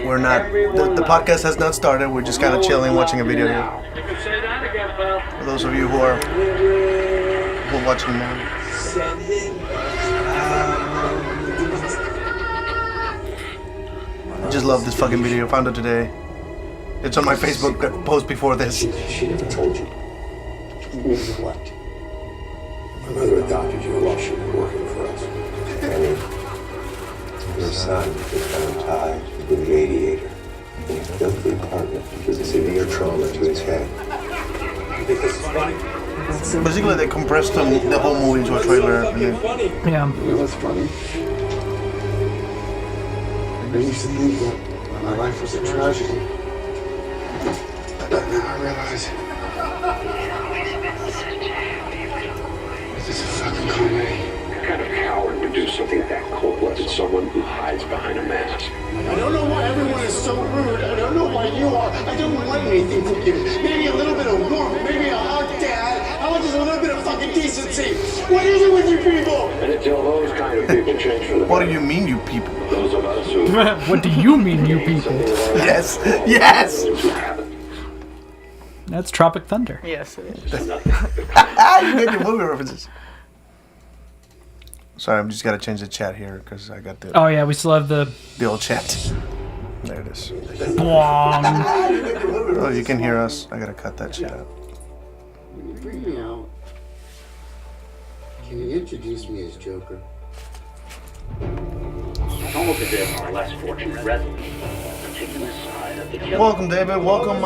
We're not. The podcast has not started. We're just kind of chilling, watching a video here. For those of you who are watching now. I just love this fucking video. Found it today. It's on my Facebook post before this. She never told you. What? My mother adopted you while she was working for us. And your son was found tied to the radiator in a filthy apartment with severe trauma to his head. You think this is funny? Basically, they compressed the whole movie into a trailer. Yeah. You know what's funny? I used to think that my life was a tragedy. But now I realize this is a fucking comedy. What kind of coward would do something that cold-blooded? Someone who hides behind a mask. I don't know why everyone is so rude. I don't know why you are. I don't want anything from you. Maybe a little bit of warmth. Maybe a hug, Dad. How about just a little bit of fucking decency? What is it with you people? And until those kind of people change for the What do you mean, you people? those of us who... What do you mean, you people? Yes, yes. That's Tropic Thunder. Yes, it is. You get your movie references. Sorry, I'm just gotta change the chat here because I got the Oh yeah, we still have the old chat. There it is. blong. Oh, you can hear us. I gotta cut that shit out. When you bring me out, can you introduce me as Joker? Some of them are less fortunate residents, taking the side of the killer. Welcome, David. Welcome,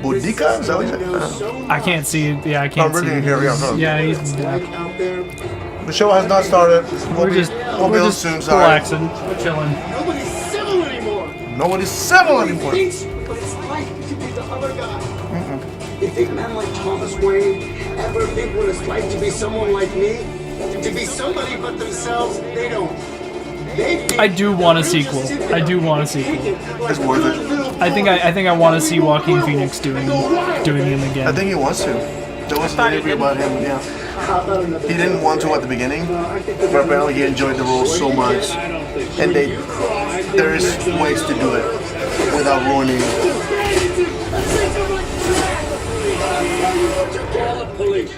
Boudica? Is that what you said? I can't see. Yeah, I can't Oh, see. really? Here we are. Yeah, he's. Like out there, The show has not started. We're just soon. Sorry. relaxing, chilling. nobody's civil anymore. Nobody's civil anymore. Thinks what it's like to be the other guy. You think men like Thomas Wayne ever think what it's like to be someone like me? To be somebody but themselves? They don't. They think I do want a sequel. I do want a sequel. It's worth it. I think I want to see Joaquin Phoenix doing him I again. think he wants to. There was an interview about him, yeah. He didn't want to at the beginning, but apparently he enjoyed the role so much. And there is ways to do it without ruining it.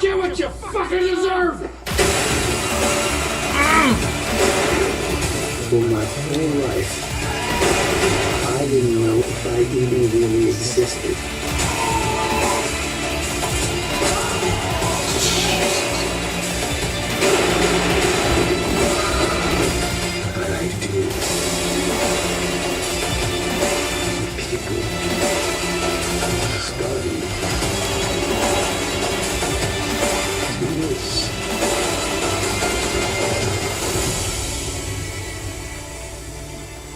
Get what you fucking deserve! For my whole life, I didn't know if I even really existed. But I do. People starting this.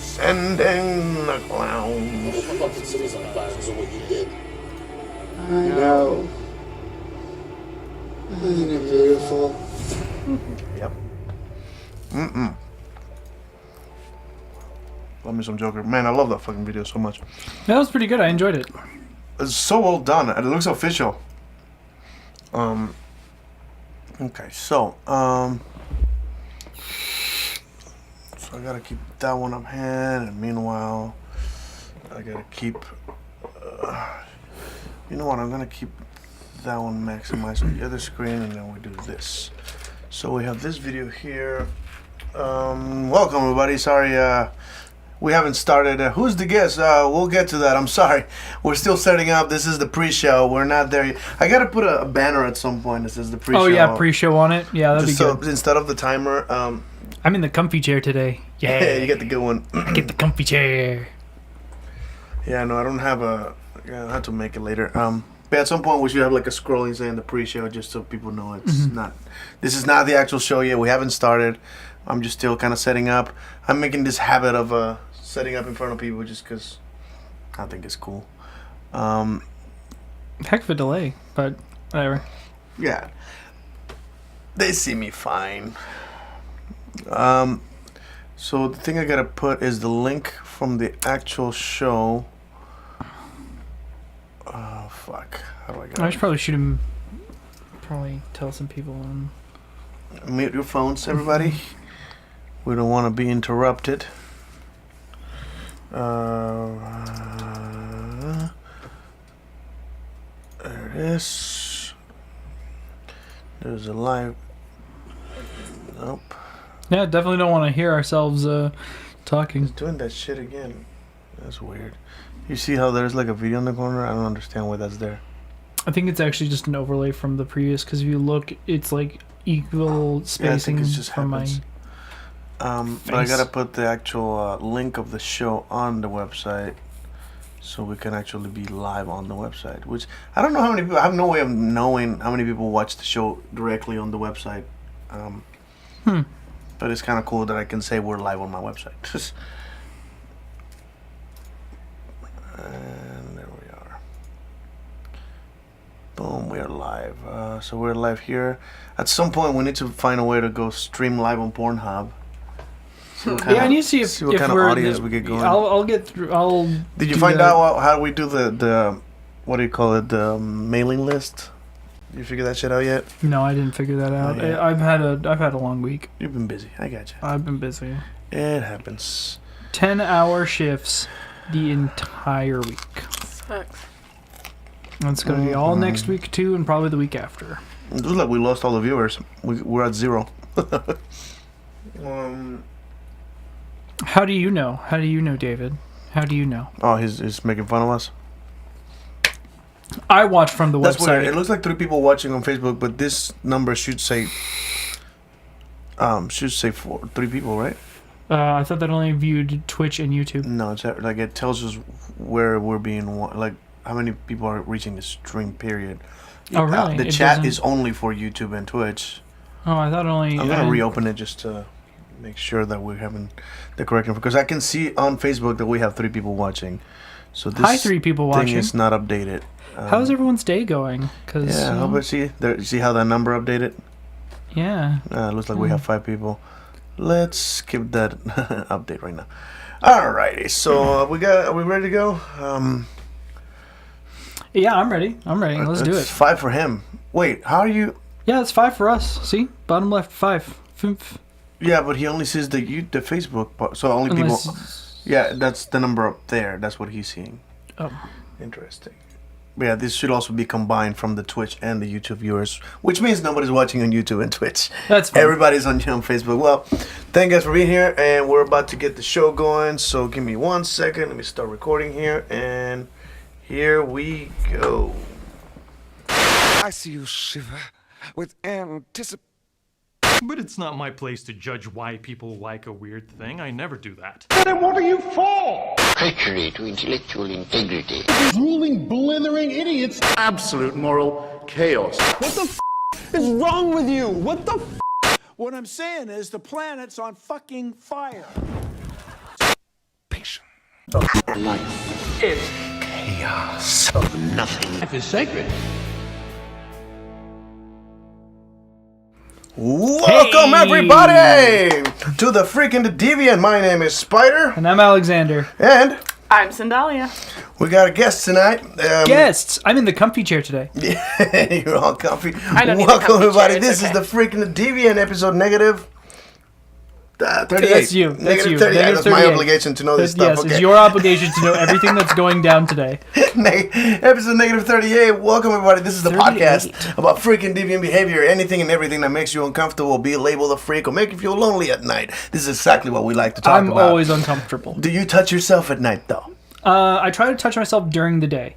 Sending the clown. I know. Isn't it beautiful? Yep. Love me some Joker. Man, I love that fucking video so much. That was pretty good. I enjoyed it. It's so well done. It looks official. Okay, so I gotta keep that one up hand, and meanwhile, I gotta keep. You know what? I'm gonna keep that one maximized on the other screen, and then we do this. So we have this video here. Welcome, everybody. Sorry, we haven't started. Who's the guest? We'll get to that. I'm sorry. We're still setting up. This is the pre-show. We're not there yet. I gotta put a banner at some point that says the pre-show. Oh yeah, pre-show on it. Yeah, that'd be So good. instead of the timer, I'm in the comfy chair today. Yeah, you get the good one. I get the comfy chair. Yeah, no, I don't have a. Yeah, I'll have to make it later. But at some point we should have like a scrolling saying the pre-show, just so people know it's not. This is not the actual show yet. We haven't started. I'm just still kind of setting up. I'm making this habit of setting up in front of people just because I think it's cool. Heck of a delay, but whatever. Yeah, they see me fine. So the thing I gotta put is the link from the actual show. Oh fuck! How do I get? I should probably shoot him. Probably tell some people. Mute your phones, everybody. We don't want to be interrupted. There it is. There's a live. Nope. Yeah, definitely don't want to hear ourselves talking. It's doing that shit again. That's weird. You see how there's like a video in the corner? I don't understand why that's there. I think it's actually just an overlay from the previous, because if you look, it's like equal spacing it just from happens. But I gotta put the actual link of the show on the website so we can actually be live on the website. Which I don't know how many people. I have no way of knowing how many people watch the show directly on the website. But it's kind of cool that I can say we're live on my website. And there we are. Boom, we are live. So we're live here. At some point, we need to find a way to go stream live on Pornhub. I need to see if what kind of audience we get going. I'll get through. Did you find out how we do the what do you call it, the mailing list? You figure that shit out yet? No, I didn't figure that out. Yeah. I've had a long week. You've been busy. I got you. I've been busy. It happens. 10-hour shifts the entire week. Sucks. That's gonna be all next week too, and probably the week after. It looks like we lost all the viewers. We're at 0. How do you know? How do you know, David? How do you know? Oh, he's making fun of us. I watch from the That's website. weird. It looks like 3 people watching on Facebook, but this number should say 3 people, right? I thought that only viewed Twitch and YouTube. No, it's like it tells us where we're being like how many people are reaching the stream period. Oh, really? The It chat doesn't- is only for YouTube and Twitch. Oh, I thought only. I'm gonna reopen it just to make sure that we're having the correct info, because I can see on Facebook that we have 3 people watching. So this Hi, 3 people thing watching. is not updated. How's everyone's day going? Cause, Yeah, how about see how that number updated? Yeah. It looks like we have 5 people. Let's skip that update right now. Alrighty, so are we ready to go? Yeah, I'm ready. Let's do It's it. 5 for him. Wait, how are you? Yeah, it's 5 for us. See? Bottom left, 5. Yeah, but he only sees the Facebook part, so only people. Yeah, that's the number up there. That's what he's seeing. Oh. Interesting. But yeah, this should also be combined from the Twitch and the YouTube viewers, which means nobody's watching on YouTube and Twitch. That's fine. Everybody's on Facebook. Well, thank you guys for being here, and we're about to get the show going. So give me 1 second. Let me start recording here, and here we go. I see you shiver with anticipation. But it's not my place to judge why people like a weird thing. I never do that. Treachery to intellectual integrity. Drooling, blithering idiots. Absolute moral chaos. What the is wrong with you? What the What I'm saying is the planet's on fucking fire. Patient. Life is chaos of nothing. Life is sacred. Welcome everybody to the freaking Deviant. My name is Spider, And I'm Alexander. and I'm Sandalia. we got a guest tonight. Guests! I'm in the comfy chair today. You're all comfy. I don't need the Welcome comfy everybody. chair, it's This okay. is the freaking Deviant episode negative 38. That's you. That's Negative you. 38. Negative That's my 38. obligation to know this Yes, stuff. it's Okay. your obligation to know everything that's going down today. Episode negative 38. Welcome everybody. This is the 38. podcast about freaking deviant behavior, anything and everything that makes you uncomfortable, be labeled a freak, or make you feel lonely at night. This is exactly what we like to talk I'm about. always uncomfortable. Do you touch yourself at night though? I try to touch myself during the day.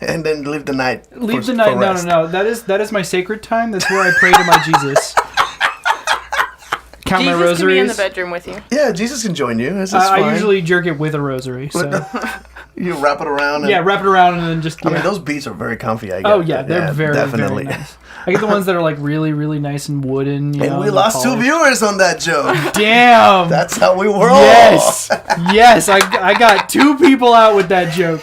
And then leave the night. Leave the night. No. That is my sacred time. That's where I pray to my Jesus. Count my Jesus rosaries. can be in the bedroom with you. Yeah, Jesus can join you. This is I fine. usually jerk it with a rosary. So You wrap it around. And, yeah, wrap it around and then just. I mean, yeah. those beats are very comfy. I guess. Oh yeah, they're very definitely. very nice. I get the ones that are like really really nice and wooden. You And know, we and lost 2 polished. viewers on that joke. Damn. That's how we roll. Yes, yes. I got 2 people out with that joke.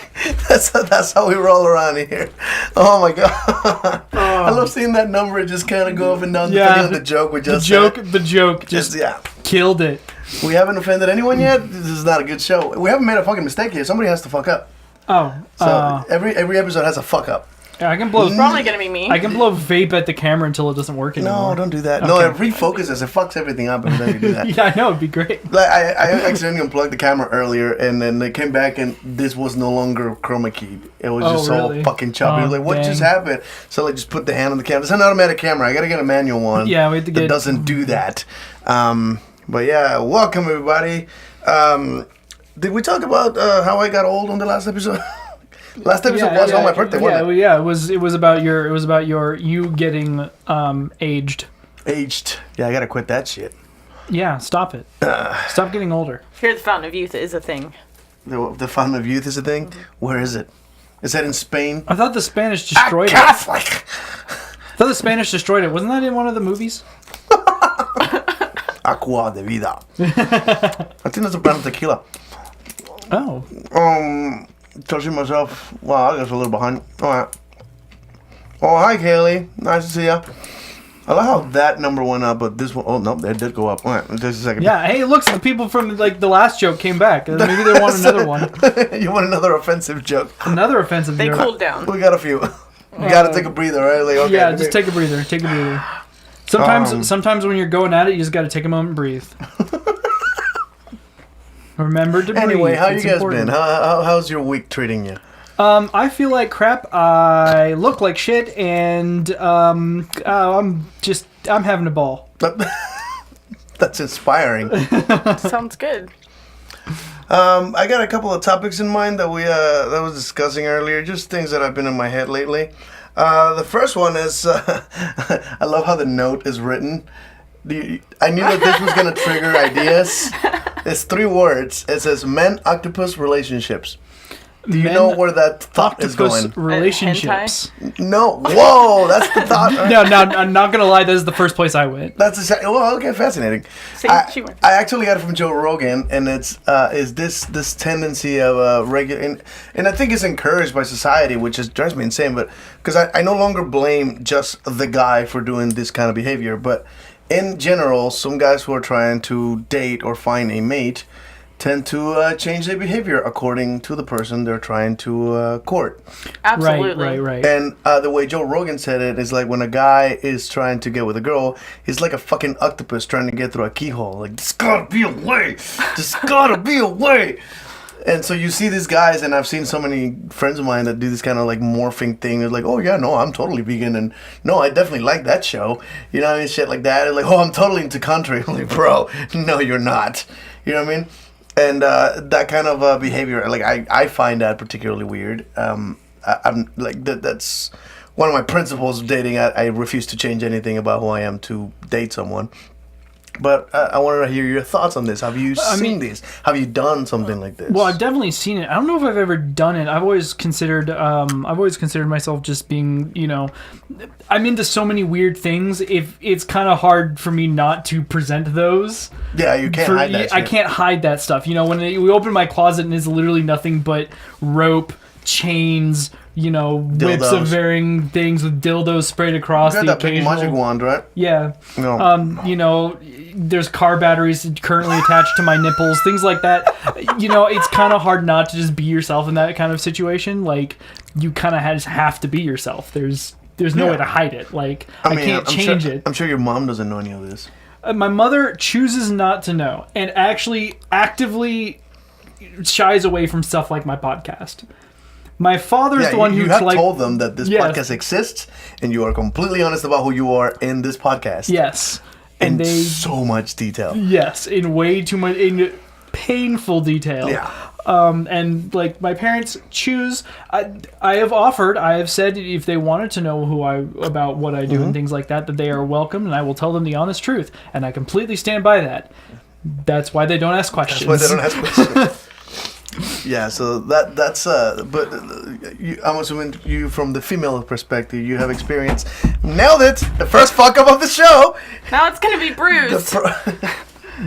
That's how we roll around here. Oh my god! I love seeing that number just kind of go up and down depending on the joke we just said. The joke just Yeah. killed it. We haven't offended anyone yet. This is not a good show. We haven't made a fucking mistake here. Somebody has to fuck up. Oh, So every episode has a fuck up. Yeah, I can blow. It's probably gonna be me. I can blow vape at the camera until it doesn't work anymore. No, don't do that. Okay. No, it refocuses. It fucks everything up every time you do that. Yeah, I know. It'd be great. Like I accidentally unplugged the camera earlier, and then they came back, and this was no longer chroma key. It was just really? all fucking choppy. Oh, I was like, what dang. just happened? So I just put the hand on the camera. It's an automatic camera. I gotta get a manual one. Yeah, we have to that get. doesn't do that. But yeah, welcome everybody. Did we talk about how I got old on the last episode? Last episode was on my birthday, wasn't it? Yeah. It was about you getting aged. Aged. Yeah, I gotta quit that shit. Yeah, stop it. Stop getting older. Here, the Fountain of Youth is a thing. The Fountain of Youth is a thing? Where is it? Is that in Spain? I thought the Spanish destroyed it. Catholic! I thought the Spanish destroyed it. Wasn't that in one of the movies? Aqua de vida. I think that's a brand of tequila. Oh. Touching myself. Wow, I guess a little behind. Alright. Oh, hi, Kaylee. Nice to see ya. I like how that number went up, but this one, oh, no, that did go up. Alright, just a second. Yeah, hey, look, the people from, like, the last joke came back. Maybe they want another one. You want another offensive joke? Another offensive They joke. cooled down. We got a few. You gotta take a breather, right? Like, okay, Yeah, just take a breather. Take a breather. Sometimes when you're going at it, you just gotta take a moment and breathe. Remember to breathe. Anyway, how It's you guys important. been? How's your week treating you? I feel like crap. I look like shit, and I'm having a ball. That's inspiring. Sounds good. I got a couple of topics in mind that we that was discussing earlier, just things that have been in my head lately. The first one is I love how the note is written. I knew that this was gonna trigger ideas. It's 3 words. It says men, octopus, relationships. Do you know where that thought is Octopus going? relationships. No. Whoa, that's the thought. No, I'm not gonna lie. That is the first place I went. That's exactly. Well, okay, fascinating. See, I she went. actually got it from Joe Rogan, and it's is this tendency of regular, and I think it's encouraged by society, which is drives me insane. But because I no longer blame just the guy for doing this kind of behavior, but in general, some guys who are trying to date or find a mate tend to change their behavior according to the person they're trying to court. Absolutely. Right. And the way Joe Rogan said it is like when a guy is trying to get with a girl, he's like a fucking octopus trying to get through a keyhole. Like, there's gotta be a way. There's gotta be a way. And so you see these guys, and I've seen so many friends of mine that do this kind of like morphing thing. They're like, oh yeah, no, I'm totally vegan, and no, I definitely like that show. You know what I mean? Shit like that. And like, oh, I'm totally into country. I'm like, bro, no, you're not. You know what I mean? And that kind of behavior, like I find that particularly weird. I'm like that's one of my principles of dating. I refuse to change anything about who I am to date someone. But I wanted to hear your thoughts on this. Have you seen this? Have you done something like this? Well, I've definitely seen it. I don't know if I've ever done it. I've always considered myself just being, I'm into so many weird things. If it's kind of hard for me not to present those. Yeah, you can't hide that shit. I can't hide that stuff. When we open my closet and it's literally nothing but rope, chains, whips of varying things with dildos sprayed across you got the that big occasional. magic wand, right? Yeah. No. There's car batteries currently attached to my nipples, things like that. It's kind of hard not to just be yourself in that kind of situation. Like, you kind of just have to be yourself. There's no way to hide it. Like, I can't change it. I'm sure your mom doesn't know any of this. My mother chooses not to know and actually actively shies away from stuff like my podcast. My father's the one who told them that this podcast exists, and you are completely honest about who you are in this podcast. Yes. In so much detail. Yes, in way too much, in painful detail. Yeah. And like my parents choose. I have said if they wanted to know about what I do and things like that they are welcome, and I will tell them the honest truth, and I completely stand by that. That's why they don't ask questions. That's why they don't ask questions. Yeah, so that's but I'm assuming you, from the female perspective, you have experience. Nailed it! The first fuck up of the show. Now it's gonna be bruised.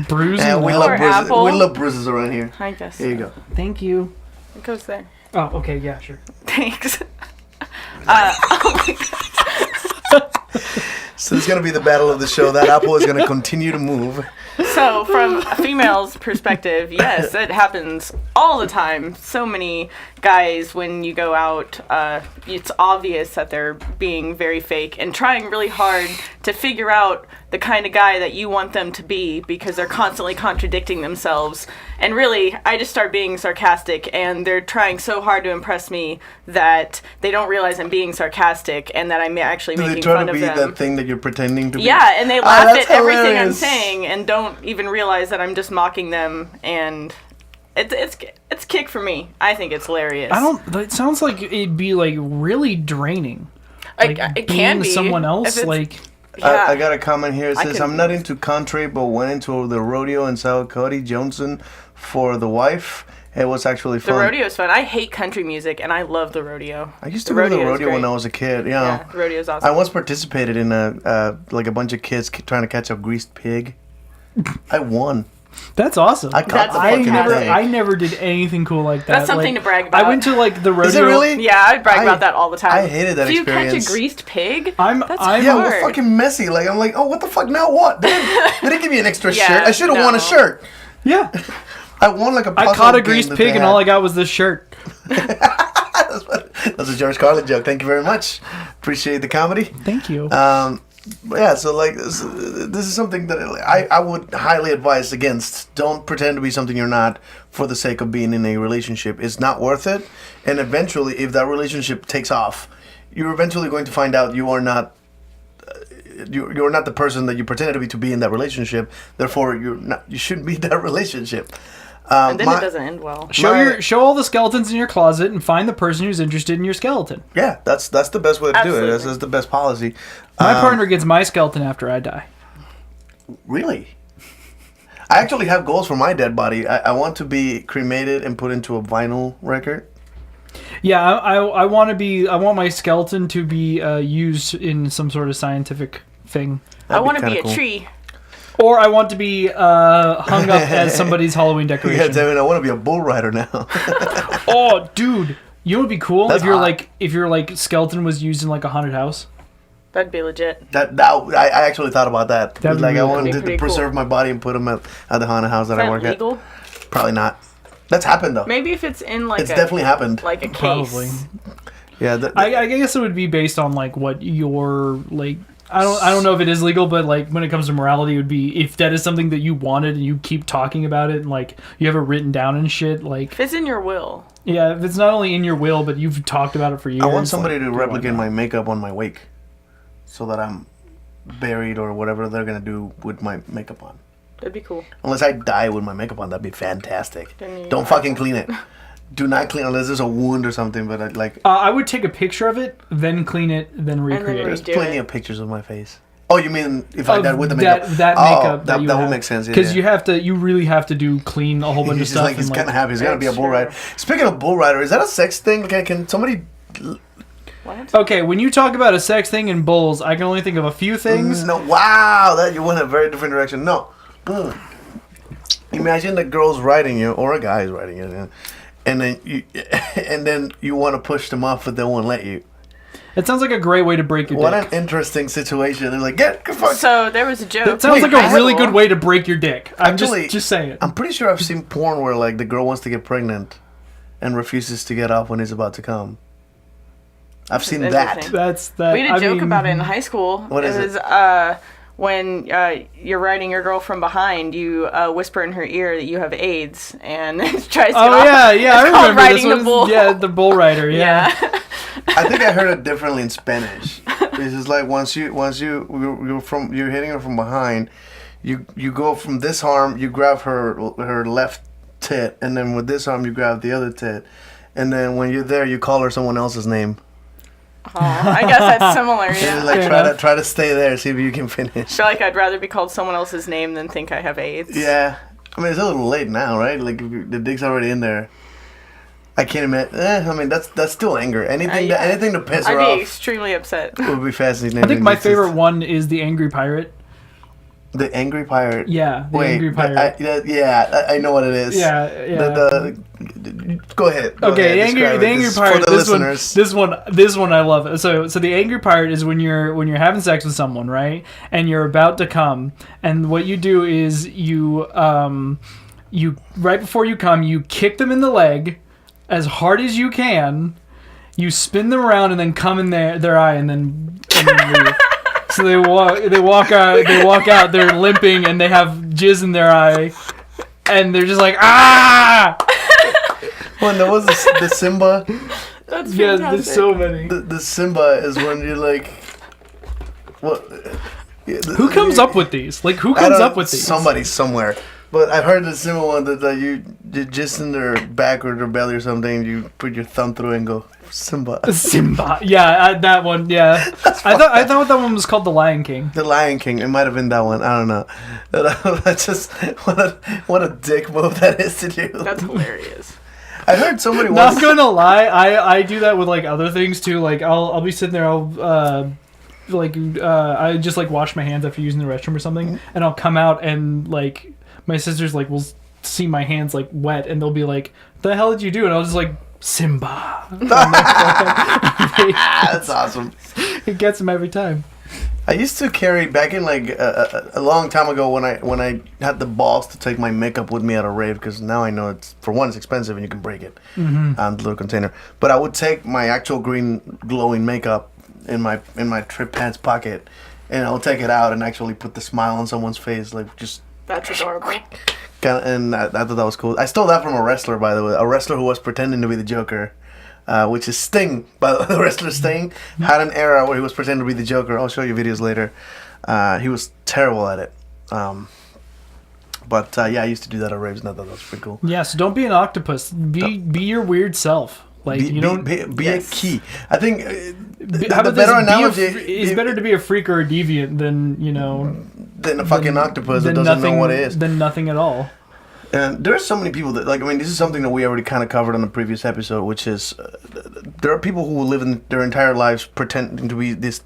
Bruising. And we love bruises. Apple. We love bruises around here. I guess. Here you go. Thank you. It goes there. Oh, okay, yeah, sure. Thanks. So it's gonna be the battle of the show. That apple is gonna continue to move. So, from a female's perspective, yes, it happens all the time. So many guys, when you go out, it's obvious that they're being very fake and trying really hard to figure out the kind of guy that you want them to be because they're constantly contradicting themselves. And really, I just start being sarcastic, and they're trying so hard to impress me that they don't realize I'm being sarcastic and that I'm actually making fun of them. They try to be that thing that you're pretending to be. Yeah, and they laugh at everything I'm hilarious. saying and don't even realize that I'm just mocking them, and it's kick for me. I think it's hilarious. It sounds like it'd be like really draining. Like, Like it being can be someone if else. it's- Like Yeah. I got a comment here. It I says, could- I'm not into country, but went into the rodeo and saw Cody Johnson for the wife. It was actually the fun. rodeo's fun. I hate country music, and I love the rodeo. I used to go to the rodeo's rodeo when great. I was a kid. Yeah, Yeah, the rodeo's awesome. I once participated in a bunch of kids trying to catch a greased pig. I won. that's awesome. I caught That's the I fucking never, thing. I never did anything cool like that. That's something Like, to brag about. I went to like the rodeo. Is it really? Yeah, I brag I- about that all the time. I hated that Do you experience. catch a greased pig? I'm That's Yeah, hard. we're fucking messy. Like I'm like, oh, what the fuck now? What? They didn't give me an extra Yeah, shirt. I should have won a no. shirt. Yeah, I won like a. I puzzle caught a game greased that pig, they and had. all I got was this shirt. That's a George Carlin joke. Thank you very much. Appreciate the comedy. Thank you. But yeah, so like this is something that I would highly advise against. Don't pretend to be something you're not for the sake of being in a relationship. It's not worth it. And eventually, if that relationship takes off, you're eventually going to find out you are not. You're not the person that you pretended to be in that relationship. Therefore, you shouldn't be in that relationship. And then it doesn't end well. Show all the skeletons in your closet and find the person who's interested in your skeleton. Yeah, that's the best way to do it. Absolutely. That's the best policy. My partner gets my skeleton after I die. Really? I actually have goals for my dead body. I want to be cremated and put into a vinyl record. Yeah, I want to be. I want my skeleton to be used in some sort of scientific thing, I want to kinda be a cool. tree. or I want to be hung up as somebody's Halloween Yeah, decoration. David, I want to be a bull rider now. Oh, dude, you know what'd be cool That's hot. if your like skeleton was used in like a haunted house. That'd be legit. I actually thought about that. That'd be Like I really wanted cool. to Pretty preserve cool. my body and put them at the haunted house that Is I that work legal? at. Probably not. That's happened though. Maybe if it's in like It's definitely happened. like a case. Probably. Yeah. I guess it would be based on like what your like. I don't know if it is legal, but like when it comes to morality, it would be if that is something that you wanted and you keep talking about it and like you have it written down and shit. Like If it's in your will. yeah, if it's not only in your will, but you've talked about it for years. I want somebody like, to why replicate not? my makeup on my wake, so that I'm buried or whatever they're gonna do with my makeup on. That'd be cool. Unless I die with my makeup on, that'd be fantastic. Then you- Don't fucking clean it. Do not clean unless there's a wound or something. But I'd like I would take a picture of it, then clean it, then recreate redo it. Do plenty it. of pictures of my face. Oh, you mean if I Of died with the makeup? that makeup that you would have. make sense. Because yeah. you really have to do clean a whole bunch of He's stuff. like he's and, kind of happy. He's gonna be a That's bull rider. true. Speaking of bull rider, is that a sex thing? Okay, can somebody? What? Okay, when you talk about a sex thing and bulls, I can only think of a few things. No, wow, that you went a very different direction. No, imagine the girl's riding you or a guy's riding you, yeah, and then you want to push them off, but they won't let you. It sounds like a great way to break your What dick. an interesting situation. They're like, get fuck. So there was a joke. That sounds Wait, like high a really school? good way to break your dick. I'm Actually, just saying. I'm pretty sure I've seen porn where like the girl wants to get pregnant and refuses to get off when he's about to come. I've seen that. interesting. That's that. We had a I joke mean, about it in high school. What is it? it? Was when you're riding your girl from behind, you whisper in her ear that you have AIDS and tries to get Oh off. yeah, It's I called remember riding this the one. bull. Yeah, the bull rider. Yeah. Yeah. I think I heard it differently in Spanish. This is like once you're hitting her from behind, you go from this arm, you grab her left tit, and then with this arm you grab the other tit, and then when you're there you call her someone else's name. Oh, I guess that's similar. And Yeah. like Fair try to stay there, see if you can finish. I feel like I'd rather be called someone else's name than think I have AIDS. Yeah, I mean it's a little late now, right? Like the dick's already in there. I can't imagine. I mean that's still anger. Anything yeah. anything to piss her I'd be off extremely upset. would be fascinating. I think my favorite one is the angry pirate. The angry pirate. Yeah, the Wait, angry pirate. I know what it is. Yeah, yeah. The Go ahead. Go Okay, ahead, the angry this is pirate. For the listeners. This one I love. So the angry pirate is when you're having sex with someone, right? And you're about to come, and what you do is you right before you come, you kick them in the leg as hard as you can. You spin them around and then come in their eye and then leave. So they walk out. They're limping and they have jizz in their eye, and they're just like ah. When there was the Simba. That's fantastic. Yeah, there's so many. The Simba is when you're like, what? Who comes up with these? Like, who comes up with these? Somebody somewhere. But I've heard the Simba one that you just in their back or their belly or something, you put your thumb through it and go, Simba. Simba. Yeah, that one. Yeah. I thought that one was called The Lion King. The Lion King. It might have been that one. I don't know. That's just what a dick move that is to do. That's hilarious. I heard somebody Not gonna lie, I do that with like other things too. Like I'll be sitting there, I just like wash my hands after using the restroom or something, and I'll come out and like my sisters like will see my hands like wet, and they'll be like, "The hell did you do?" And I'll just like Simba. That's awesome. It gets them every time. I used to carry back in like a long time ago when I had the balls to take my makeup with me at a rave, because now I know it's expensive and you can break it, the little container. But I would take my actual green glowing makeup in my trip pants pocket, and I'll take it out and actually put the smile on someone's face, like just. That's adorable. And I thought that was cool. I stole that from a wrestler, by the way, a wrestler who was pretending to be the Joker. Which is Sting, but the wrestler Sting had an era where he was pretending to be the Joker. I'll show you videos later. He was terrible at it. But yeah, I used to do that at raves, and I thought that was pretty cool. Yeah, so don't be an octopus. Be your weird self. Like you don't be a key. I think how the about better this? analogy It's better to be a freak or a deviant than than a fucking octopus that doesn't know what it is. Than nothing at all. And there are so many people that, like, I mean, this is something that we already kind of covered on the previous episode, which is there are people who live in their entire lives pretending to be this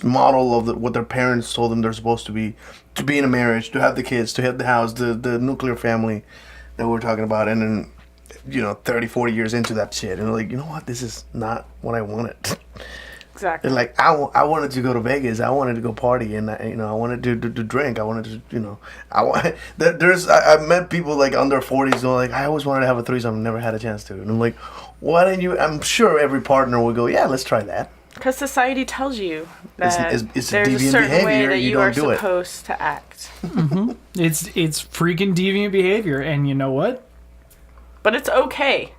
model of what their parents told them they're supposed to be in a marriage, to have the kids, to have the house, the nuclear family that we're talking about, and then 30, 40 years into that shit, and they're like, you know what, this is not what I wanted. Exactly. And like I wanted to go to Vegas, I wanted to go party, and I wanted to drink, I wanted to I met people like under 40s who are like, I always wanted to have a threesome, never had a chance to, and I'm like, why didn't you? I'm sure every partner would go, yeah, let's try that. Because society tells you that it's there's a deviant certain way behavior, that you you don't are do it. supposed to act. It's freaking deviant behavior, and you know what? But it's okay.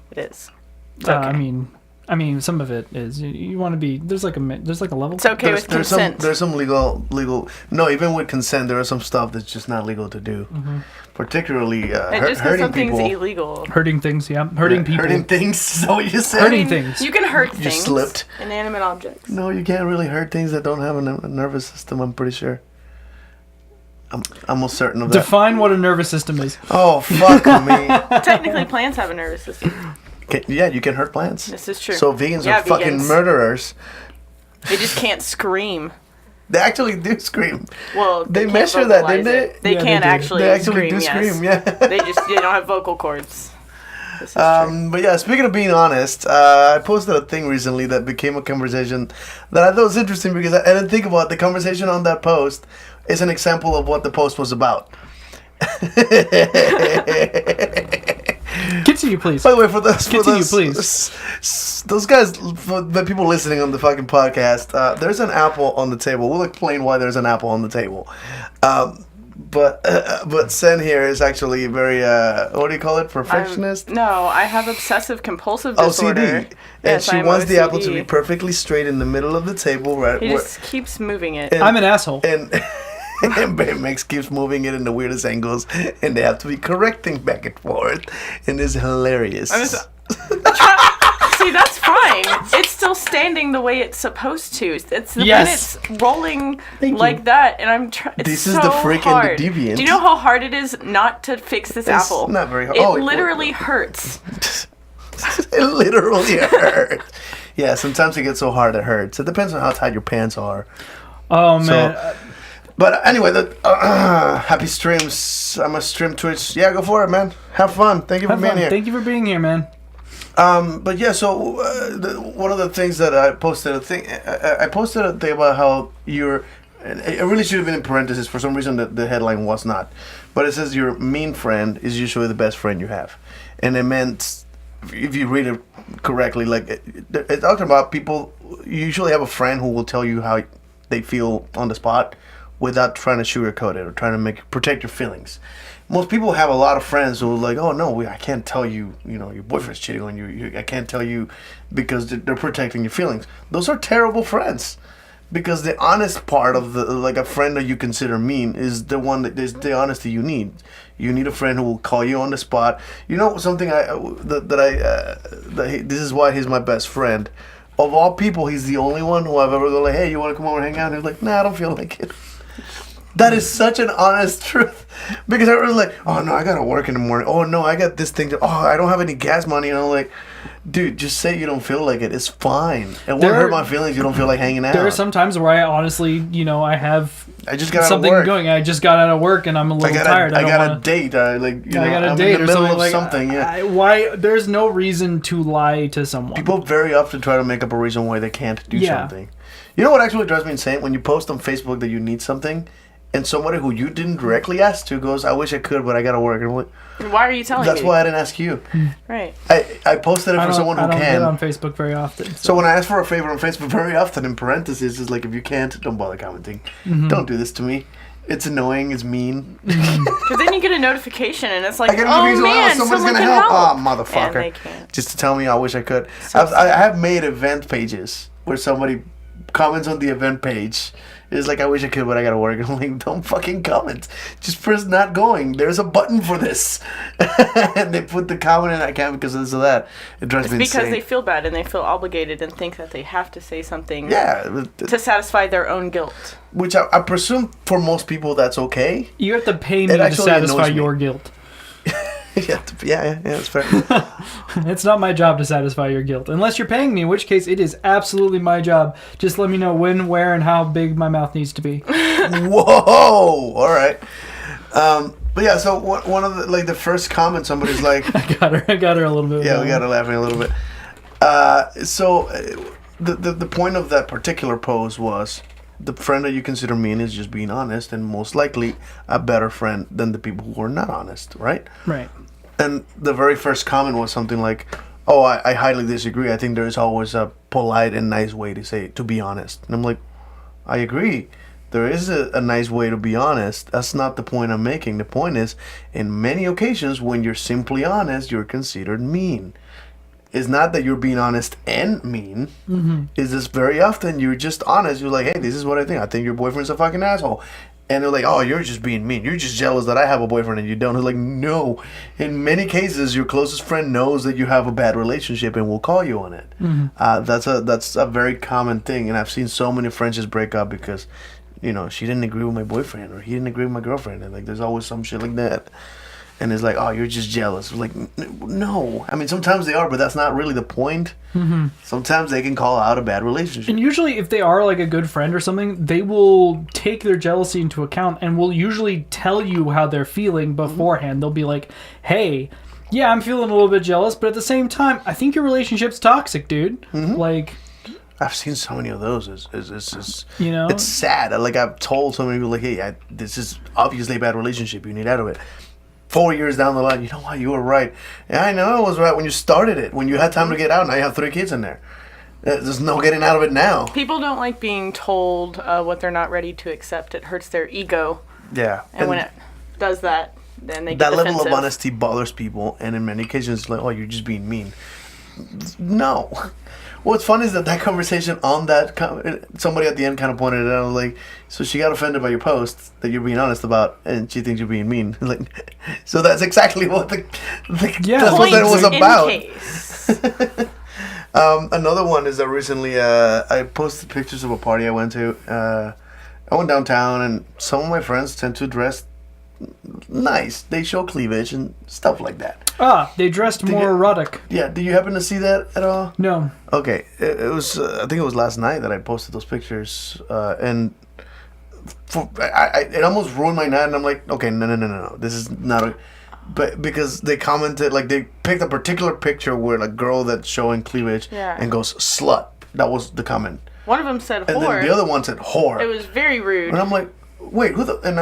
It is. It's okay. I mean, some of it is you want to be. There's like a level. It's okay with consent. There's some legal. No, even with consent, there is some stuff that's just not legal to do. Particularly and just hurting something's people. Illegal. Hurting things, yeah. Hurting people. Hurting things. Is that what you said? Hurting things. You can hurt You things. slipped. Inanimate objects. No, you can't really hurt things that don't have a nervous system. I'm pretty sure. I'm almost certain of that. Define what a nervous system is. Oh, fuck me. Technically, plants have a nervous system. Yeah, you can hurt plants. This is true. So vegans are fucking murderers. They just can't scream. They actually do scream. Well, they measure that, didn't they? They can't actually. They actually do yes. scream. Yeah. They don't have vocal cords. This is true. But yeah, speaking of being honest, I posted a thing recently that became a conversation that I thought was interesting because I didn't think about the conversation on that post is an example of what the post was about. Continue, please. By the way, for those please. Those guys, for the people listening on the fucking podcast, there's an apple on the table. We'll explain why there's an apple on the table. But Sen here is actually very what do you call it? Perfectionist? No, I have obsessive compulsive disorder. OCD. And yes, she I'm wants the OCD. apple to be perfectly straight in the middle of the table, right? He just keeps moving it. I'm an asshole. And Baymax keeps moving it in the weirdest angles, and they have to be correcting back and forth, and it's hilarious. See, that's fine. It's still standing the way it's supposed to. It's when it's rolling like that, and I'm trying. This so is the freak and hard. the deviant. Do you know how hard it is not to fix this apple? It's not very hard. It literally hurts. It literally hurts. Yeah, sometimes it gets so hard it hurts. It depends on how tight your pants are. Oh man. But anyway, happy streams. I'm a stream Twitch. Yeah, go for it, man. Have fun. Thank you for being here. Thank you for being here, man. But yeah, so one of the things that I posted I posted a thing about how you're. It really should have been in parentheses. For some reason, the headline was not. But it says your mean friend is usually the best friend you have, and it meant, if you read it correctly, like it's talking about people. You usually have a friend who will tell you how they feel on the spot, without trying to sugarcoat it or trying to protect your feelings. Most people have a lot of friends who are like, oh no, I can't tell you, your boyfriend's cheating on you. I can't tell you because they're protecting your feelings. Those are terrible friends. Because the honest part of a friend that you consider mean is the one that is the honesty you need. You need a friend who will call you on the spot. Something this is why he's my best friend. Of all people, he's the only one who I've ever go like, hey, you want to come over and hang out? And he's like, nah, I don't feel like it. That is such an honest truth. Because I was like, oh no, I gotta work in the morning. Oh no, I got this thing. I don't have any gas money. And I'm like, dude, just say you don't feel like it. It's fine. It won't hurt my feelings. You don't feel like hanging out. There are some times where I honestly, I just got something out of work. going. I just got out of work and I'm a little tired. I got a date. I got a date in the middle of something. Yeah. Why? There's no reason to lie to someone. People very often try to make up a reason why they can't do something. You know what actually drives me insane? When you post on Facebook that you need something, and somebody who you didn't directly ask to goes, I wish I could, but I gotta work. And I'm like, why are you telling me? That's why I didn't ask you. Right. I posted it for someone who can. I don't get on Facebook very often. So when I ask for a favor on Facebook very often, in parentheses, is like, if you can't, don't bother commenting. Don't do this to me. It's annoying. It's mean. Because then you get a notification, and it's like, I get a notification, man, somebody's someone gonna can help. Oh, motherfucker. And they can't. Just to tell me I wish I could. I have made event pages where somebody comments on the event page. It's like, I wish I could, but I gotta work. I'm like, don't fucking comment. Just press not going. There's a button for this. And they put the comment in, I can't because of this or that. It drives me insane. Because they feel bad and they feel obligated and think that they have to say something to satisfy their own guilt. Which I presume for most people that's okay. You have to pay me to satisfy your guilt. Yeah, that's fair. It's not my job to satisfy your guilt. Unless you're paying me, in which case it is absolutely my job. Just let me know when, where, and how big my mouth needs to be. Whoa! All right. But yeah, so one of the first comment, somebody's like... I got her a little bit. Yeah, we got her laughing a little bit. So the point of that particular post was... The friend that you consider mean is just being honest, and most likely a better friend than the people who are not honest, right? Right. And the very first comment was something like, oh, I highly disagree. I think there is always a polite and nice way to be honest. And I'm like, I agree. There is a nice way to be honest. That's not the point I'm making. The point is, in many occasions, when you're simply honest, you're considered mean. It's not that you're being honest and mean. Mm-hmm. It's just very often you're just honest. You're like, hey, this is what I think. I think your boyfriend's a fucking asshole. And they're like, oh, you're just being mean. You're just jealous that I have a boyfriend and you don't. It's like, no. In many cases, your closest friend knows that you have a bad relationship and will call you on it. Mm-hmm. That's a very common thing. And I've seen so many friendships break up because, she didn't agree with my boyfriend or he didn't agree with my girlfriend. And there's always some shit like that. And it's like, oh, you're just jealous. Like, no. I mean, sometimes they are, but that's not really the point. Mm-hmm. Sometimes they can call out a bad relationship. And usually, if they are like a good friend or something, they will take their jealousy into account and will usually tell you how they're feeling beforehand. They'll be like, hey, yeah, I'm feeling a little bit jealous, but at the same time, I think your relationship's toxic, dude. Mm-hmm. Like... I've seen so many of those. It's sad. Like, I've told so many people, like, hey, this is obviously a bad relationship. You need out of it. 4 years down the line, you know what? You were right. Yeah, I know I was right when you started it. When you had time to get out, now you have 3 kids in there. There's no getting out of it now. People don't like being told what they're not ready to accept. It hurts their ego. Yeah. And when it does that, then they get that defensive. level of honesty bothers people, and in many occasions, it's like, oh, you're just being mean. No. What's fun is that conversation on that, somebody at the end kind of pointed it out, like, so she got offended by your post that you're being honest about, and she thinks you're being mean. Like, so that's exactly what that's what that was about. Another one is that recently I posted pictures of a party I went to. I went downtown, and some of my friends tend to dress nice. They show cleavage and stuff like that. They dressed more erotic. Yeah, did you happen to see that at all? No. Okay, it was. I think it was last night that I posted those pictures, and it almost ruined my night, and I'm like, okay, no, this is not a. But because they commented, like they picked a particular picture where a girl that's showing cleavage and goes slut. That was the comment. One of them said whore. And then the other one said whore. It was very rude. And I'm like, wait, who the? And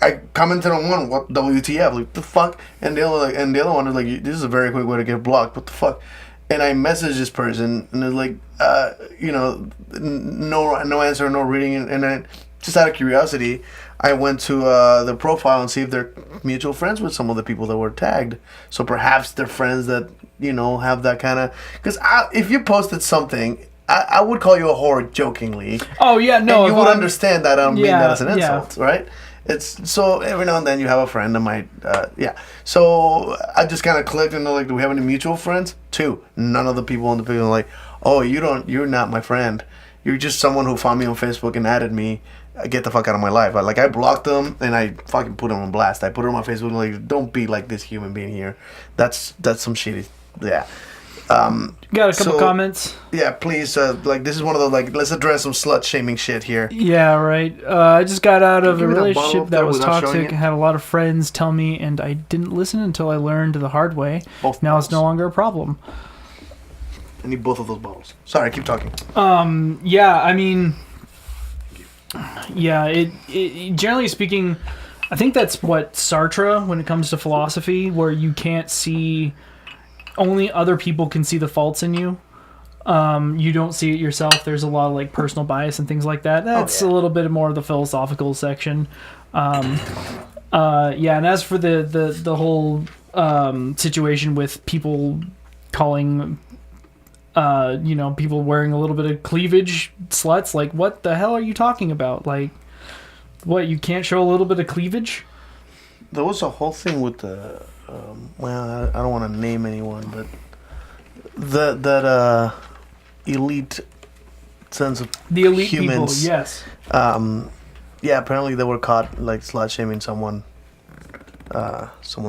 I commented on one, what WTF? Like the fuck? And the other one was like, this is a very quick way to get blocked. What the fuck? And I messaged this person, and they're like, no answer, no reading, and I just out of curiosity, I went to the profile and see if they're mutual friends with some of the people that were tagged. So perhaps they're friends that have that kind of. Because if you posted something, I would call you a whore jokingly. Oh yeah, no, and you would understand that I don't mean that as an insult, right? It's so every now and then you have a friend that might, So I just kind of clicked and they're like, do we have any mutual friends? 2. None of the people on the page are like, oh, you're not my friend. You're just someone who found me on Facebook and added me. Get the fuck out of my life. I blocked them and I fucking put them on blast. I put it on my Facebook and like, don't be like this human being here. That's some shitty. Yeah. Got a couple comments. Yeah, please. This is one of those let's address some slut shaming shit here. Yeah, right. I just got out of a give me that bottle relationship up that there was without showing toxic. it? Had a lot of friends tell me, and I didn't listen until I learned the hard way. Both now bottles. it's no longer a problem. I need both of those bottles. Sorry, keep talking. Yeah, I mean, yeah. It generally speaking, I think that's what Sartre when it comes to philosophy, where you can't see. Only other people can see the faults in you. You don't see it yourself. There's a lot of personal bias and things like that. That's a little bit more of the philosophical section. And as for the whole situation with people calling, people wearing a little bit of cleavage sluts, what the hell are you talking about? What, you can't show a little bit of cleavage? There was a whole thing with the. I don't want to name anyone, but that elite sense of the elite humans, people, yes. Apparently they were caught slut shaming someone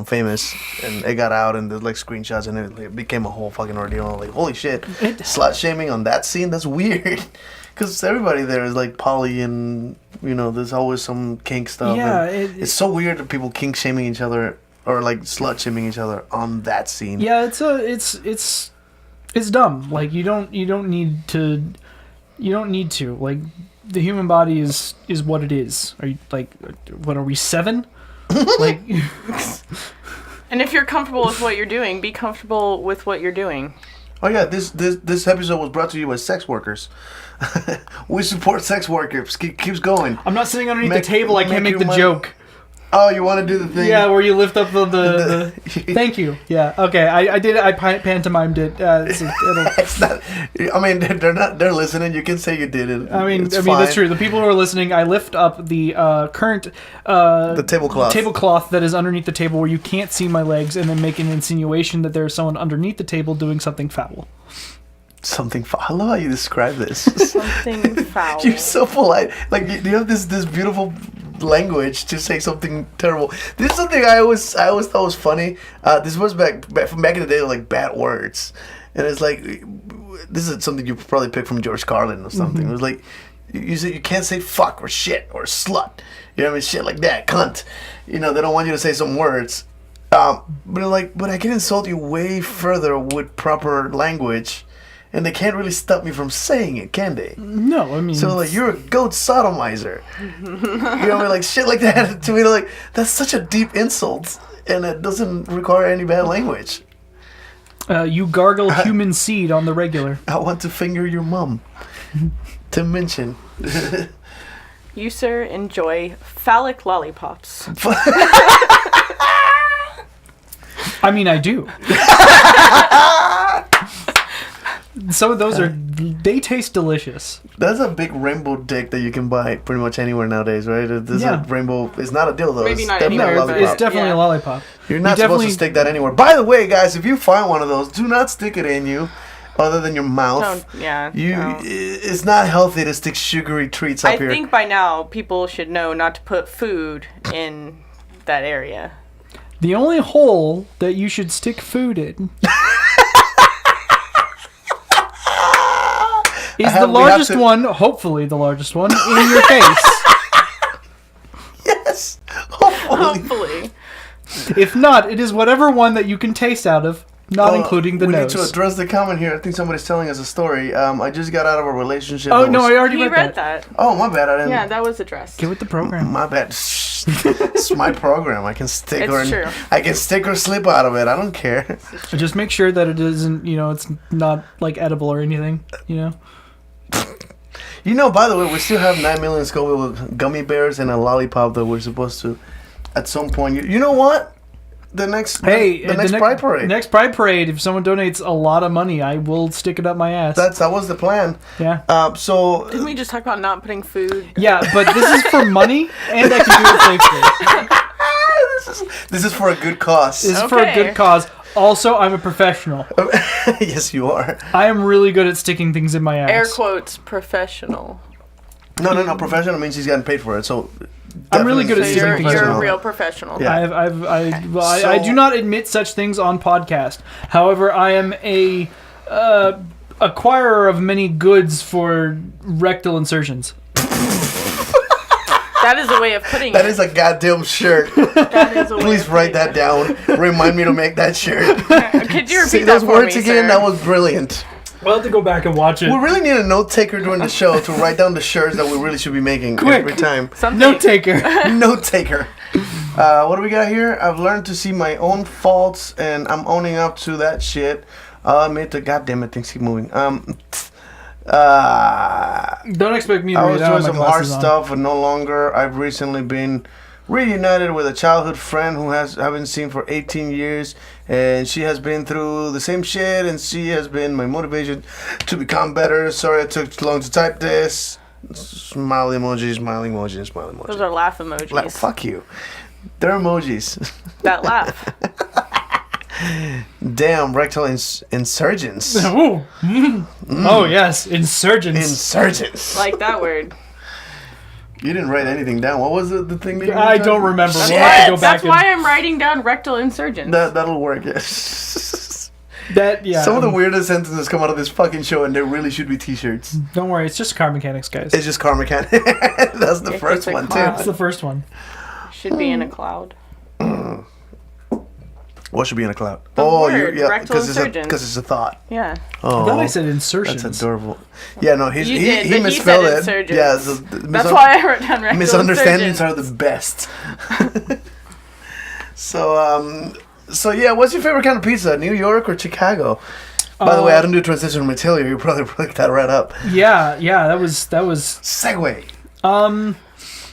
famous, and it got out, and there's screenshots, and it became a whole fucking ordeal. Holy shit, slut shaming on that scene? That's weird. Because everybody there is poly, and there's always some kink stuff. Yeah, it's so weird that people kink shaming each other. Or slut shaming each other on that scene. Yeah, it's dumb. You don't need to. The human body is what it is. Are you what are we 7? And if you're comfortable with what you're doing, be comfortable with what you're doing. Oh yeah, this episode was brought to you by sex workers. We support sex workers. Keeps going. I'm not sitting underneath the table. I can't make the joke. Oh, you want to do the thing? Yeah, where you lift up the Thank you. Yeah. Okay. I did it. I pantomimed it. It's not. I mean, they're listening. You can say you did it. I mean, fine. that's true. The people who are listening, I lift up the current the tablecloth that is underneath the table where you can't see my legs, and then make an insinuation that there's someone underneath the table doing something foul. Something foul. I love how you describe this. Something foul. You're so polite. You have this beautiful language to say something terrible. This is something I always thought was funny. This was back in the day, bad words, and it's this is something you probably picked from George Carlin or something. Mm-hmm. It was you say you can't say fuck or shit or slut. You know what I mean? Shit like that, cunt. They don't want you to say some words. But I can insult you way further with proper language. And they can't really stop me from saying it, can they? No, I mean... So, you're a goat sodomizer. You know what I mean? Shit like that. To me, that's such a deep insult. And it doesn't require any bad language. You gargle human seed on the regular. I want to finger your mum. To mention. You, sir, enjoy phallic lollipops. I mean, I do. Some of those they taste delicious. That's a big rainbow dick that you can buy pretty much anywhere nowadays, right? This is a rainbow. It's not a dildo. Maybe it's not definitely anywhere, a lollipop. It's definitely a lollipop. You're not supposed to stick that anywhere. By the way, guys, if you find one of those, do not stick it in you, other than your mouth. It's not healthy to stick sugary treats up here. I think by now people should know not to put food in that area. The only hole that you should stick food in is the largest one, hopefully the largest one, in your face. Hopefully. If not, it is whatever one that you can taste out of, not including the we nose. need to address the comment here. I think somebody's telling us a story. I just got out of a relationship. Oh, no, I already He read read that. that. Oh, my bad. I didn't. Yeah, that was addressed. Get with the program. My bad. It's my program. I can stick It's true. I can stick or slip out of it. I don't care. Just make sure that it isn't, it's not like edible or anything, You know, by the way, we still have 9 million Scoville gummy bears and a lollipop that we're supposed to, at some point. You know what? The next Pride Parade. Next Pride Parade, if someone donates a lot of money, I will stick it up my ass. That was the plan. Yeah. So Didn't we just talk about not putting food? Yeah, but this is for money, and I can do it safely. this is for a good cause. This is for a good cause. Also, I'm a professional. Yes, you are. I am really good at sticking things in my ass. Air quotes, professional. No. Professional means he's getting paid for it. So I'm really good at So sticking things in you're my a ass. real professional. Yeah. I do not admit such things on podcast. However, I am a acquirer of many goods for rectal insertions. That is a way of putting That it. is a goddamn shirt. That is a way Please of write putting that down. Remind me to make that shirt. it. Could you Say repeat that those for words me, again. sir? That was brilliant. We'll have to go back and watch it. We really need a note taker during the show to write down the shirts that we really should be making Quick. every time. Something. Note taker. Note taker. What do we got here? I've learned to see my own faults, and I'm owning up to that shit. I'll admit to, goddamn it, things keep moving. Don't expect me to I read was it out doing with my some hard glasses on. stuff, but no longer. I've recently been reunited with a childhood friend who haven't seen for 18 years, and she has been through the same shit, and she has been my motivation to become better. Sorry I took too long to type this. Smiley emoji, smiley emoji, smiley emoji. Those are laugh emojis. Fuck you. They're emojis. That laugh. Damn, rectal insurgents. Ooh. Oh, yes. Insurgents. Insurgents. Like that word. You didn't write anything down. What was the thing that you I wrote don't down? remember. We'll Shit. have to go back That's and... why I'm writing down rectal insurgents. That'll work, yes. Yeah. Some of the weirdest sentences come out of this fucking show, and they really should be t-shirts. Don't worry. It's just car mechanics, guys. It's just car mechanic. That's the If first it's a one, car. That's too. the first one. Should be in a cloud. What should be in a cloud? The word, yeah, rectal because insurgents. it's a thought. Yeah. Oh, I thought I said insertions. that's adorable. Yeah, no, You he did, but misspelled he said it. insurgents. Yeah, so That's why I wrote down rectal misunderstandings insurgents. are the best. So yeah, what's your favorite kind of pizza? New York or Chicago? By the way, I don't do transition from Matilda. You probably picked that right up. Yeah, that was Segue.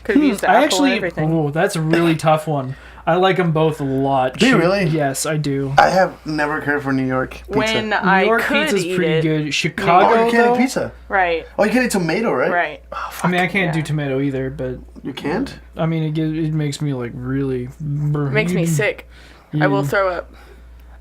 Could have used the I apple actually and everything. oh, that's a really tough one. I like them both a lot. Do you really? Yes, I do. I have never cared for New York pizza. When New I York could pizza's eat pretty it. good. Oh, Chicago, you can't though? eat pizza. Right. Oh, you can't eat tomato, right? Right. I mean, I can't do Yeah. tomato either, but You can't? I mean, it makes me like really. Makes me sick. I will throw up.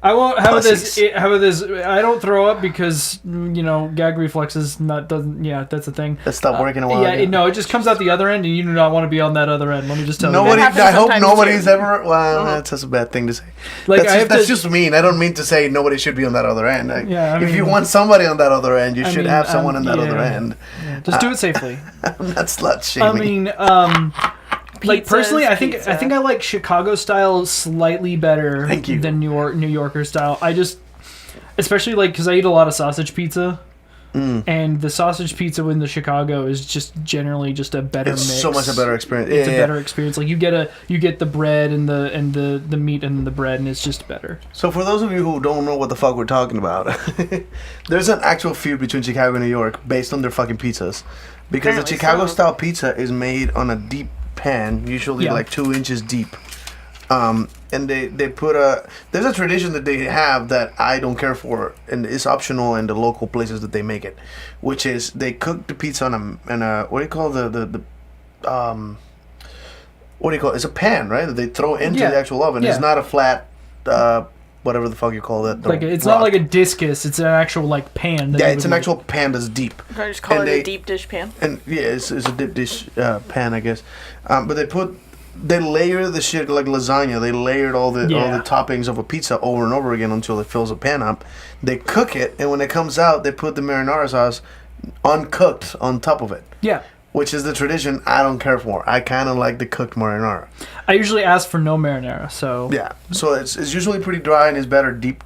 I won't. How about this? Pussies. How about this? I don't throw up because gag reflexes doesn't. Yeah, that's the thing. That stopped working a while Yeah, ago. it just comes out the other end, and you do not want to be on that other end. Let me just tell Nobody. you. happens I hope sometimes, nobody's too. ever. Well, that's a bad thing to say. Like, That's just mean. I don't mean to say nobody should be on that other end. Yeah, I if you mean- want somebody on that other end, you I should mean, have someone on that yeah. other end. Just do it safely. I'm not slut I shaming. mean, like Pizza's personally, I think pizza. I like Chicago style slightly better Thank you. than New Yorker style. I just, especially like because I eat a lot of sausage pizza, and the sausage pizza in the Chicago is just generally just a better It's mix. so much a better experience. It's Yeah, a yeah. better experience. Like you get the bread and the meat and the bread, and it's just better. So for those of you who don't know what the fuck we're talking about, there's an actual feud between Chicago and New York based on their fucking pizzas, because the Apparently Chicago so. style pizza is made on a deep pan, usually Yeah. like 2 inches deep. And they put there's a tradition that they have that I don't care for, and it's optional in the local places that they make it, which is they cook the pizza on a what do you call what do you call it? It's a pan, right? That they throw into Yeah. the actual oven. Yeah. It's not a flat whatever the fuck you call it. Like it's not like a discus; it's an actual like pan. that yeah, you it's would an make. actual pan that's deep. Can I just call And it they- a deep dish pan? And yeah, it's a deep dish pan, I guess. But they layer the shit like lasagna. They layered all the toppings of a pizza over and over again until it fills a pan up. They cook it, and when it comes out, they put the marinara sauce uncooked on top of it. Yeah. which is the tradition I don't care for. I kind of like the cooked marinara. I usually ask for no marinara, so Yeah, so it's usually pretty dry and it's better dipped.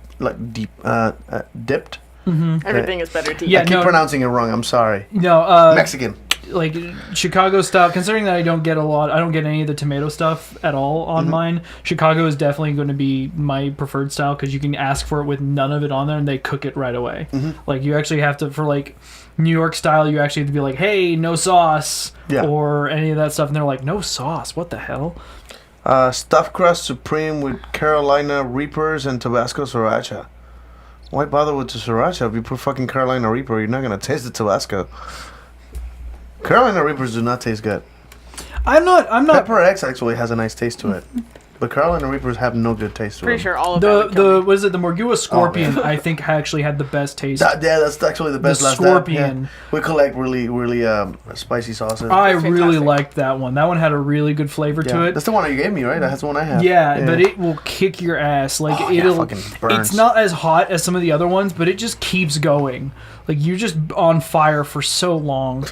Everything is better deep. Yeah, I keep pronouncing it wrong. I'm sorry. no, Mexican. like Chicago style. Considering that I don't get any of the tomato stuff at all on mine. Chicago is definitely going to be my preferred style because you can ask for it with none of it on there and they cook it right away. Like you actually have to, for like New York style, you actually have to be like, hey, no sauce, or any of that stuff, and they're like, no sauce. What the hell? Stuffed crust supreme with Carolina Reapers and Tabasco sriracha. Why bother with the sriracha? If you put fucking Carolina Reaper, you're not gonna taste the Tabasco. Carolina Reapers do not taste good. I'm not. Pepper X actually has a nice taste to it, but Carolina Reapers have no good taste to Pretty them. sure all of that would kill The me. what is it? The Morgua Scorpion. I think actually had the best taste. That's actually the best. The last Scorpion. Yeah. We collect really spicy sauces. I really fantastic. liked that one. That one had a really good flavor to it. That's the one you gave me, right? That's the one I have. Yeah, but it will kick your ass. Like it'll. fucking burns. It's not as hot as some of the other ones, but it just keeps going. Like you're just on fire for so long.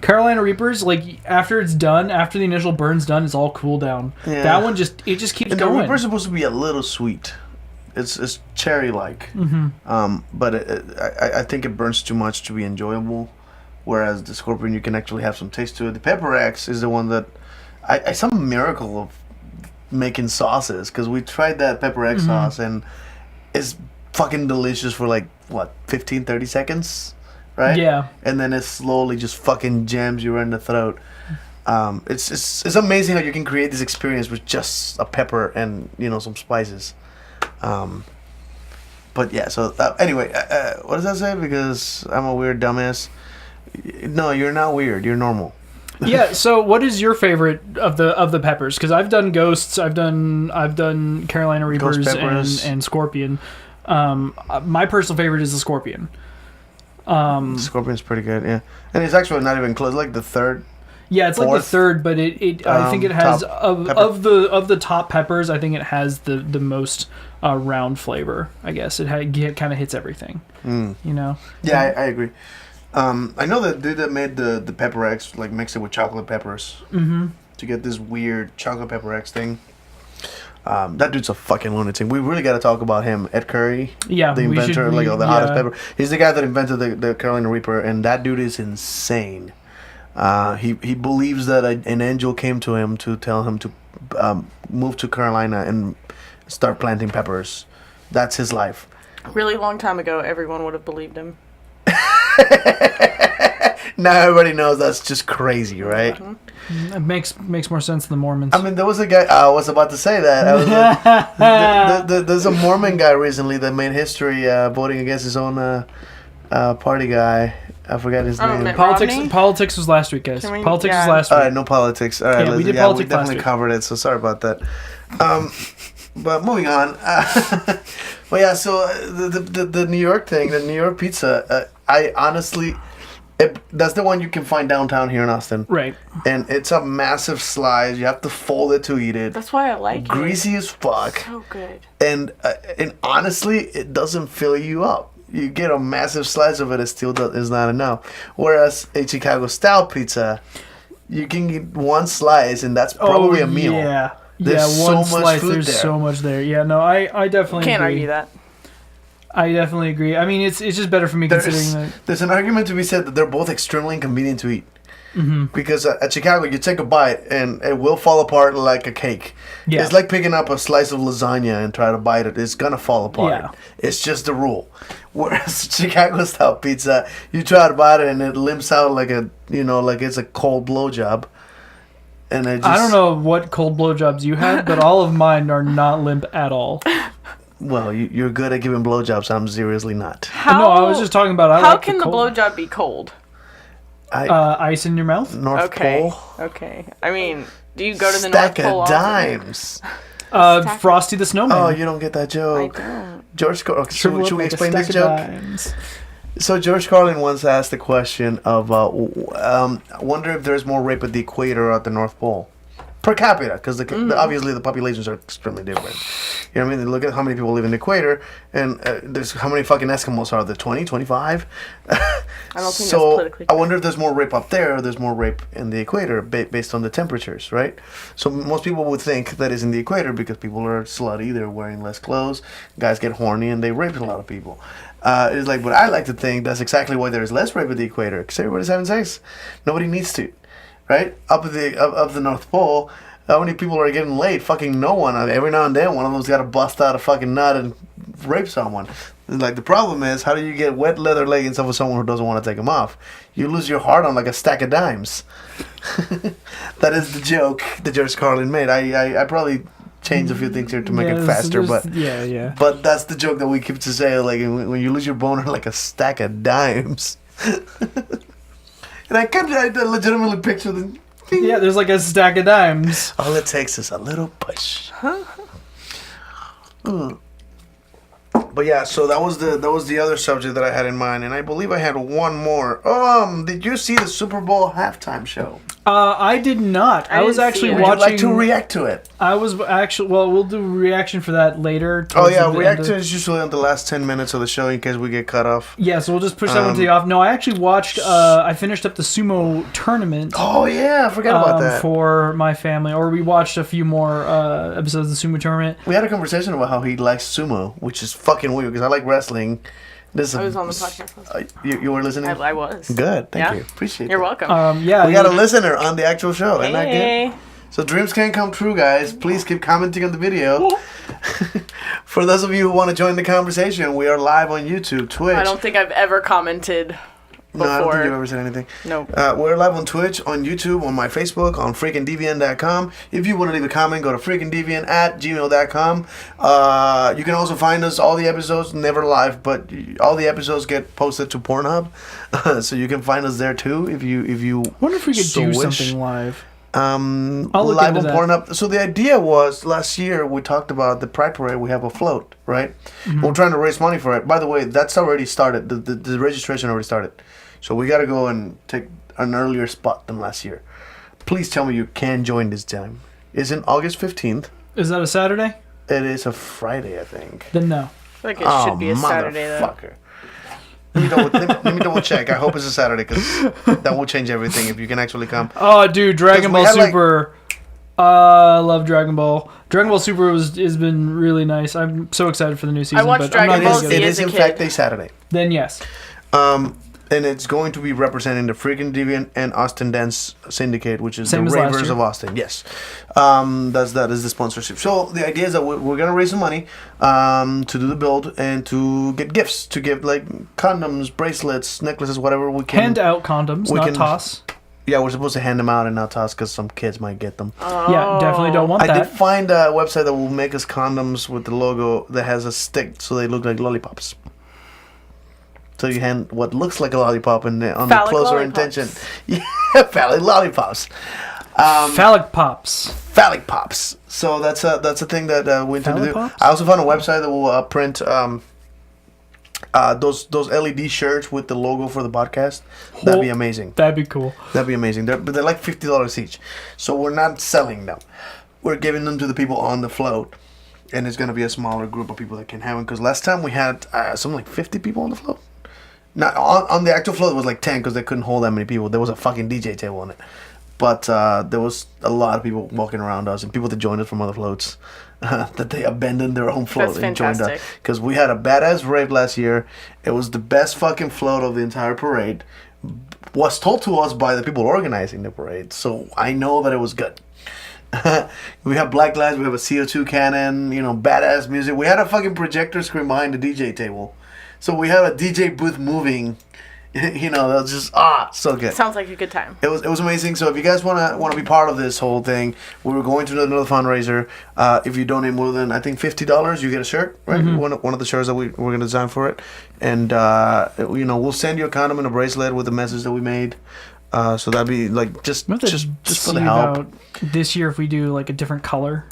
Carolina Reapers, like after it's done, after the initial burn's done, it's all cool down. Yeah. That one just keeps And the going. Reaper's supposed to be a little sweet. It's cherry like, but I think it burns too much to be enjoyable. Whereas the Scorpion, you can actually have some taste to it. The Pepper X is the one that I some miracle of making sauces because we tried that Pepper X sauce and it's fucking delicious for like what 15-30 seconds, right? Yeah. And then it slowly just fucking jams you right in the throat. It's amazing how you can create this experience with just a pepper and some spices. But yeah, so anyway, what does that say? Because I'm a weird dumbass. No, you're not weird. You're normal. Yeah. So, what is your favorite of the peppers? Because I've done Ghosts, I've done Carolina Reapers peppers. and Scorpion. My personal favorite is the Scorpion. Scorpion's pretty good, yeah. And it's actually not even close. Like the third. Yeah, it's like the Fourth, third, but I think it has top of the top peppers. I think it has the most round flavor. I guess it kind of hits everything. You know. Yeah, I agree. I know the dude that made the Pepper X like mixed it with chocolate peppers to get this weird chocolate pepper X thing. That dude's a fucking lunatic. We really got to talk about him, Ed Curry. Yeah, the we inventor, should- of the hottest pepper. He's the guy that invented the Carolina Reaper, and that dude is insane. He believes that an angel came to him to tell him to move to Carolina and start planting peppers. That's his life. A really long time ago, everyone would have believed him. Now everybody knows that's just crazy, right? It makes more sense than the Mormons. I mean, there was a guy. I was about to say that. I was like, there's a Mormon guy recently that made history voting against his own party guy. I forgot his name. Mitt Politics. Romney? Politics was last week, guys. Can we- Politics was yeah. last All week. right, no politics. All right, Yeah, we did we politics last definitely week. covered it. So sorry about that. But moving on. But yeah, so the New York thing, the New York pizza. I honestly, that's the one you can find downtown here in Austin. Right. And it's a massive slice. You have to fold it to eat it. That's why I like it. Greasy as fuck. So good. And honestly, it doesn't fill you up. You get a massive slice of it, it still is not enough. Whereas a Chicago style pizza, you can get one slice, and that's probably a meal. Yeah. There's one so much slice. food There's there. so much there. Yeah. No, I definitely Can't agree. argue that. I definitely agree. I mean, it's just better for me considering that. There's an argument to be said that they're both extremely inconvenient to eat. Because at Chicago, you take a bite and it will fall apart like a cake. Yeah. It's like picking up a slice of lasagna and try to bite it. It's gonna fall apart. Yeah. It's just the rule. Whereas Chicago style pizza, you try to bite it and it limps out like it's a cold blowjob. And it just, I don't know what cold blowjobs you had, but all of mine are not limp at all. Well, you're good at giving blowjobs. I'm seriously not. How, No, I was just talking about. How can the blowjob be cold? Ice in your mouth? North Okay. Pole. Okay. I mean, do you go to the Stack North Pole of often? dimes. Frosty the Snowman. Oh, you don't get that joke. I don't. George, should Shrivel up we like a explain this stack joke? of dimes. So George Carlin once asked the question of, I wonder if there's more rape at the equator or at the North Pole, per capita, because obviously the populations are extremely different. You know what I mean? Look at how many people live in the equator, and there's how many fucking Eskimos are there? 20, 25? I don't think So that's politically I wonder if there's more rape up there or there's more rape in the equator based on the temperatures, right? So most people would think that is in the equator because people are slutty, they're wearing less clothes, guys get horny, and they rape a lot of people. It's like, but I like to think that's exactly why there's less rape at the equator, because everybody's having sex. Nobody needs to, right? Up at the North Pole, how many people are getting laid? Fucking no one. Every now and then, one of them's got to bust out a fucking nut and rape someone. Like, the problem is, how do you get wet leather leggings off of someone who doesn't want to take them off? You lose your heart on like a stack of dimes. That is the joke that George Carlin made. I probably changed a few things here to make it faster, but But that's the joke that we keep to say, like, when you lose your boner like a stack of dimes. And I legitimately picture the... Yeah, there's like a stack of dimes. All it takes is a little push. But yeah, so that was the other subject that I had in mind, and I believe I had one more. Did you see the Super Bowl halftime show? I did not. I was actually Would watching. you like to react to it? I was actually. Well, we'll do a reaction for that later. Oh yeah, reaction is usually on the last 10 minutes of the show in case we get cut off. Yeah, so we'll just push that one to the off. No, I actually watched. I finished up the sumo tournament. Oh yeah, I forgot about that. For my family, or we watched a few more episodes of the sumo tournament. We had a conversation about how he likes sumo, which is fucking weird because I like wrestling. I was on the podcast. You were listening? I was. Good, thank you. Appreciate it. You're welcome. Yeah, we got a listener on the actual show. Isn't that Hey. good? So dreams can come true, guys. Please keep commenting on the video. For those of you who want to join the conversation, we are live on YouTube, Twitch. I don't think I've ever commented before. No, I don't think you've ever said anything. Nope. We're live on Twitch, on YouTube, on my Facebook, on freakingdeviant.com. If you want to leave a comment, go to freakingdeviant@gmail.com. You can also find us, all the episodes, never live, but all the episodes get posted to Pornhub. So you can find us there too if you I wonder if we could so do wish. something live. I'll look live into on Pornhub. So the idea was, last year we talked about the Pride Parade. We have a float, right? We're trying to raise money for it. By the way, that's already started. The registration already started. So we got to go and take an earlier spot than last year. Please tell me you can join this time. It's in August 15th. Is that a Saturday? It is a Friday, I think. Then no. I feel like it should be a Saturday, though. Motherfucker. Let me double check. I hope it's a Saturday because that will change everything if you can actually come. Oh, dude, Dragon Ball Super. I love Dragon Ball. Dragon Ball Super has been really nice. I'm so excited for the new season. I watched Dragon Ball Z It as is a in kid. fact a Saturday. Then yes. And it's going to be representing the Freaking Deviant and Austin Dance Syndicate, which is Same the as last Ravers year. of Austin. Yes, that is the sponsorship. So the idea is that we're going to raise some money to do the build and to get gifts, to give like condoms, bracelets, necklaces, whatever we can. Hand out condoms, not toss. Yeah, we're supposed to hand them out and not toss because some kids might get them. Yeah, definitely don't want I that. did find a website that will make us condoms with the logo that has a stick, so they look like lollipops. So you hand what looks like a lollipop and on Phallic the closer lollipops. intention. Yeah, phallic lollipops. Phallic pops. Phallic pops. So that's a thing that we intend to do. Phallic pops? I also found a website that will print those LED shirts with the logo for the podcast. That'd be amazing. That'd be cool. That'd be amazing. But they're like $50 each. So we're not selling them. We're giving them to the people on the float. And it's going to be a smaller group of people that can have them. Because last time we had something like 50 people on the float. Not on the actual float, it was like 10 because they couldn't hold that many people. There was a fucking DJ table on it. But there was a lot of people walking around us and people that joined us from other floats. That they abandoned their own float That's and joined us. fantastic. Because we had a badass rave last year. It was the best fucking float of the entire parade. Was told to us by the people organizing the parade. So I know that it was good. We have black lights, we have a CO2 cannon, badass music. We had a fucking projector screen behind the DJ table. So we had a DJ booth moving. That was just so good. Sounds like a good time. It was amazing. So if you guys want to be part of this whole thing, we were going to do another fundraiser. If you donate more than I think $50, you get a shirt, right? One of the shirts that we're going to design for it, and we'll send you a condom and a bracelet with the message that we made. So that'd be like just for the help. This year, if we do like a different color.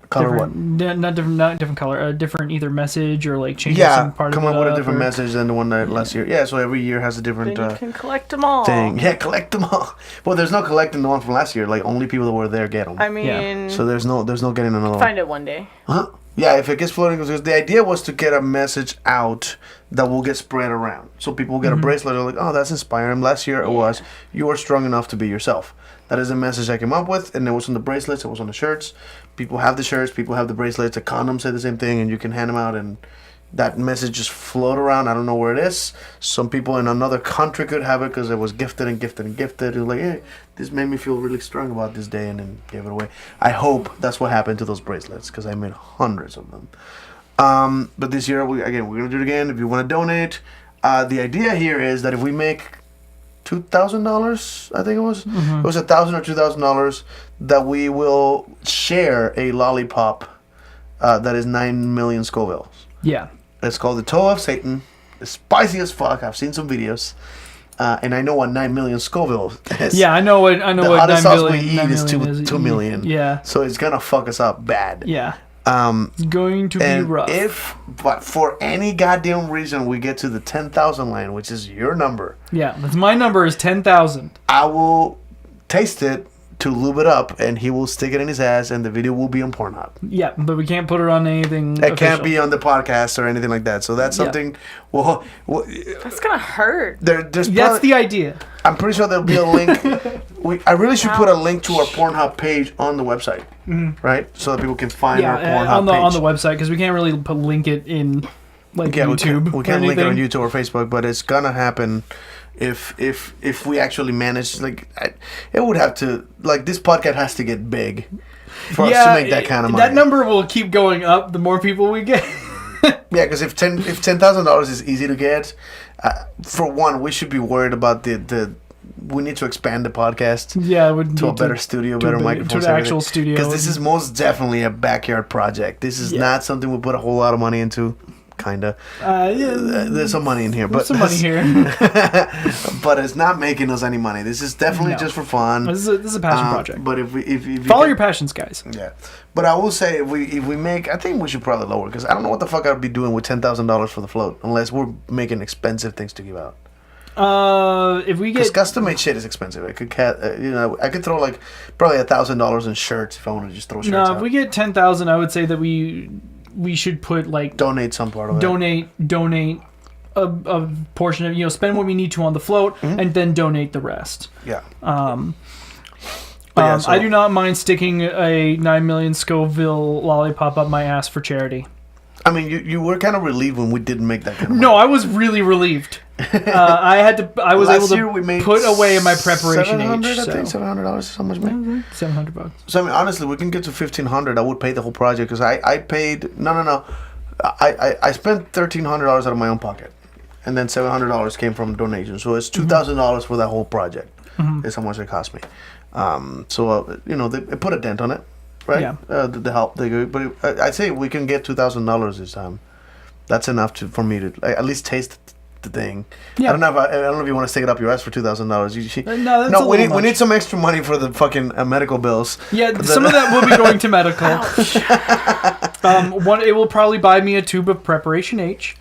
Color different, what? Not different color. A different either message or like changing Yeah, some part come of up it with a up, different or- message than the one that last year. Yeah, so every year has a different Then you can collect them all. thing. Yeah, collect them all. Well, there's no collecting the one from last year. Like only people that were there get them. I mean, So there's no getting another one. find it one day. Huh? Yeah, if it gets floating, because the idea was to get a message out that will get spread around. So people will get a bracelet, they're like, oh, that's inspiring. Last year it was, you are strong enough to be yourself. That is a message I came up with, and it was on the bracelets, it was on the shirts. People have the shirts, people have the bracelets, the condoms say the same thing, and you can hand them out, and that message just float around. I don't know where it is. Some people in another country could have it because it was gifted and gifted and gifted. It was like, hey, this made me feel really strong about this day, and then gave it away. I hope that's what happened to those bracelets because I made hundreds of them. But this year, we're going to do it again. If you want to donate, the idea here is that if we make $2,000, I think it was. It was $1,000 or $2,000 that we will share a lollipop that is 9 million Scovilles. Yeah. It's called the Toe of Satan. It's spicy as fuck. I've seen some videos, and I know what 9 million Scoville is. Yeah, I know what. The hottest sauce we eat is 2 million. Yeah. So it's gonna fuck us up bad. Yeah. It's going to be rough. But for any goddamn reason we get to the 10,000 line, which is your number. Yeah, that's my number is 10,000. I will taste it to lube it up, and he will stick it in his ass, and the video will be on Pornhub. Yeah, but we can't put it on anything It can't be on the podcast or anything like that. So that's something. Well, that's gonna hurt. That's the idea. I'm pretty sure there'll be a link. I really should put a link to our Pornhub page on the website, right? So that people can find our Pornhub page. On the website, because we can't really link it in YouTube. We can't link it on YouTube or Facebook, but it's gonna happen. If we actually manage, it would have to, this podcast has to get big for us to make that kind of money. That number will keep going up the more people we get. Yeah, because if $10,000 is easy to get, for one, we should be worried about we need to expand the podcast. Yeah, to a better studio, better microphones, to an actual studio. Because this is most definitely a backyard project. This is not something we put a whole lot of money into. Kinda. There's some money in here, but some money here. But it's not making us any money. This is definitely just for fun. This is a passion project. But if follow your passions, guys. Yeah. But I will say if we make, I think we should probably lower, because I don't know what the fuck I'd be doing with $10,000 for the float unless we're making expensive things to give out. If we get, because custom made shit is expensive. I could I could throw probably $1,000 in shirts if I want to just throw shirts out. If we get 10,000, I would say that we should put donate some part of it. Donate a portion of, spend what we need to on the float and then donate the rest. Yeah. I do not mind sticking a 9 million Scoville lollipop up my ass for charity. I mean, you were kind of relieved when we didn't make that kind of money. No, I was really relieved. I was able to put away my preparation $700, I think $700 is how much we made. $700. So I mean, honestly, we can get to $1,500. I would pay the whole project because I paid no. I spent $1,300 out of my own pocket, and then $700 came from donations. So it's $2,000 for that whole project. Is how much it cost me. They put a dent on it, right? Yeah. The help they give, but I'd say we can get $2,000 this time. That's enough for me to at least taste the thing. Yeah. I don't know if you want to stick it up your ass for $2,000. No, we need some extra money for the fucking medical bills. Yeah, some of that will be going to medical. It will probably buy me a tube of Preparation H,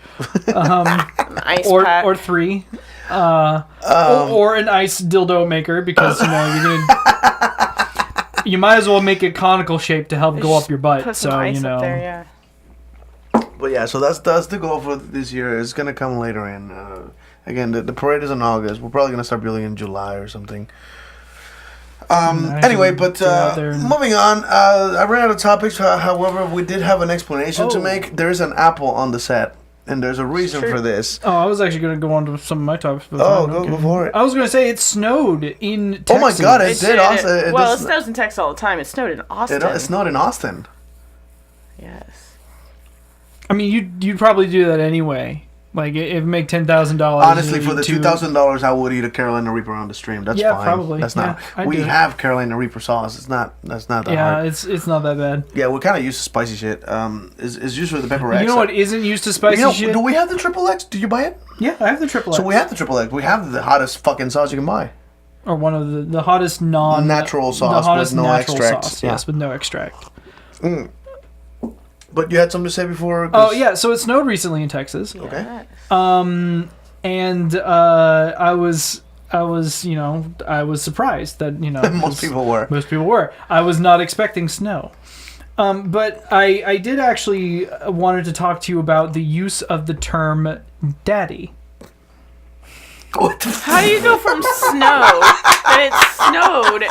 ice pack. or 3, or an ice dildo maker, because you might as well make it conical shape to help go up your butt. Put some ice up there, yeah. But yeah, so that's the goal for this year. It's gonna come later in. Again, the parade is in August. We're probably gonna start building in July or something. Anyway, but moving on. I ran out of topics. However, we did have an explanation to make. There's an apple on the set, and there's a reason for this. Oh, I was actually gonna go on to some of my topics. Go for it. I was gonna say it snowed in Texas. Oh my god, it did. It snows in Texas all the time. It snowed in Austin. It snowed in Austin. Yes. I mean, you'd probably do that anyway. Like, if make $10,000. Honestly, for the $2,000, I would eat a Carolina Reaper on the stream. That's fine. Probably. That's not. We have Carolina Reaper sauce. That's not that hard. Yeah, it's not that bad. Yeah, we're kind of used to spicy shit. It's usually the pepper X. You know what isn't used to spicy shit? Do we have the triple X? Did you buy it? Yeah, I have the triple X. So we have the triple X. We have the hottest fucking sauce you can buy. Or one of the hottest natural sauce with no extract. Sauce, yes, with no extract. But you had something to say before? Oh yeah, so it snowed recently in Texas. Okay. And I was surprised that most people were. I was not expecting snow. But I did actually wanted to talk to you about the use of the term daddy. What the How do you go from snow, that it snowed,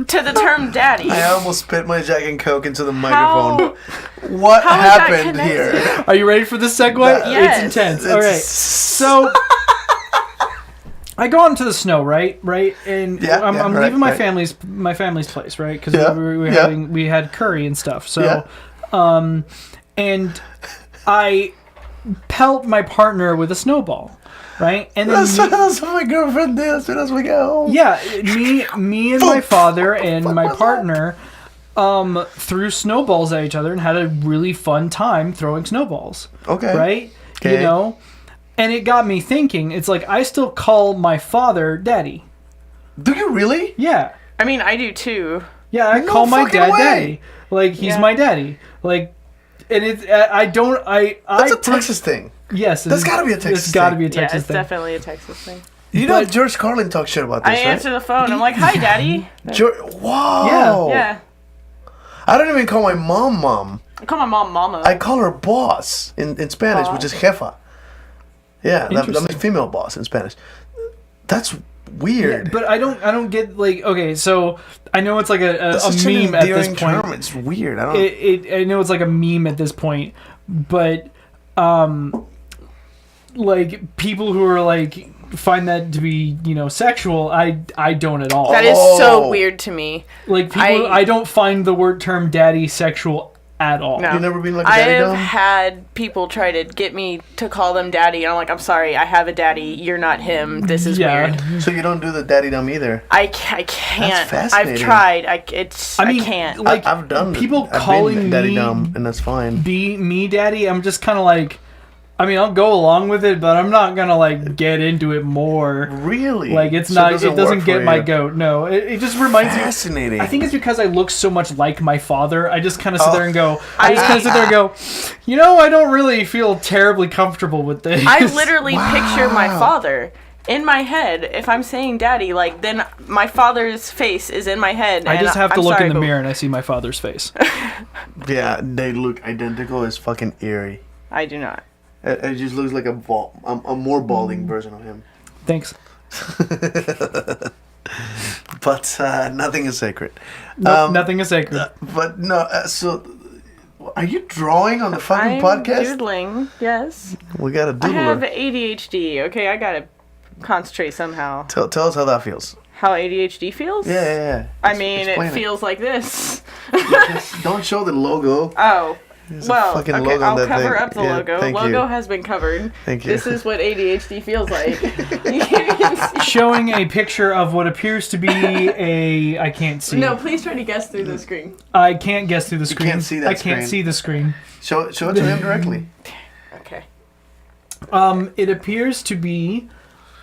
to the term daddy? I almost spit my Jack and Coke into the microphone. What how is that happened here? Are you ready for this segue? Yes. It's intense. All right. So I go out into the snow, right? And I'm leaving my family's place, right? Because we had curry and stuff. So, and I pelt my partner with a snowball, right? And then That's what my girlfriend did as soon as we got home. yeah, me and my father and my partner threw snowballs at each other and had a really fun time throwing snowballs. Okay. Right? Okay. You know? And it got me thinking, it's like I still call my father daddy. Do you really? Yeah. I mean, I do too. Yeah, I No call my fucking dad way. daddy. Like he's my daddy. Like, and it's That's a Texas thing. Yes, That's gotta be a Texas It's got to thing. be a Yeah, Texas it's thing. definitely a Texas thing. You know, George Carlin talks shit about this, I right? answer the phone. I'm like, "Hi, Daddy." Wow. Yeah. I don't even call my mom. I call my mom Mama. I call her boss in Spanish, which is jefa. Yeah, that means female boss in Spanish. That's weird. But I don't get like, okay, so I know it's like a That's such an meme at this endearing point. term. It's weird. I don't. I know it's like a meme at this point, but like people who are like find that to be, you know, sexual, I don't at all. That is so weird to me. Like people, I don't find the word term daddy sexual at all. No. You've never been like a I daddy have dumb? had people try to get me to call them daddy, and I'm like, I'm sorry, I have a daddy. You're not him. This is weird. So you don't do the daddy dumb either. I can't. That's I've fascinating. tried. I can't. Like I've done people I've calling been daddy me dumb, and that's fine. Be me daddy. I'm just kind of like, I mean, I'll go along with it, but I'm not gonna like get into it more. Really? Like it's So not. it It doesn't doesn't work get for my you. goat. No, it just reminds me. Fascinating. I think it's because I look so much like my father. I just kind of sit there and go. I just I- kind of sit there and go. You know, I don't really feel terribly comfortable with this. I literally picture my father in my head. If I'm saying daddy, like then my father's face is in my head. I and just have to I'm look sorry, in the but mirror and I see my father's face. Yeah, they look identical. It's fucking eerie. I do not. It just looks like a more balding version of him. Thanks. But nothing is sacred. Nope, nothing is sacred. But no, so are you drawing on the fucking I'm podcast? doodling. Yes. We got a I have doodler. ADHD. Okay, I gotta concentrate somehow. Tell us how that feels. How ADHD feels? Yeah. I mean, Explain it feels like this. Don't show the logo. Oh. There's Well, a fucking okay, logo on I'll that cover thing. up the Yeah, logo. thank Logo you. has been covered. Thank you. This is what ADHD feels like. You can see- Showing a picture of what appears to be a. I can't see. No, please try to guess through the screen. I can't guess through the screen. can't see that I can't screen. see the screen. Show it to him directly. Okay. It appears to be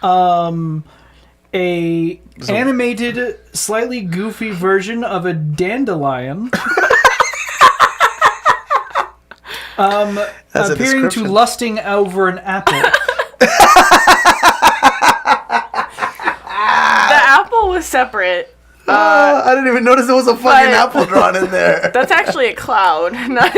a animated, slightly goofy version of a dandelion. That's a appearing to description. lusting over an apple. The apple was separate. I didn't even notice there was a fucking apple drawn in there. That's actually a cloud. Not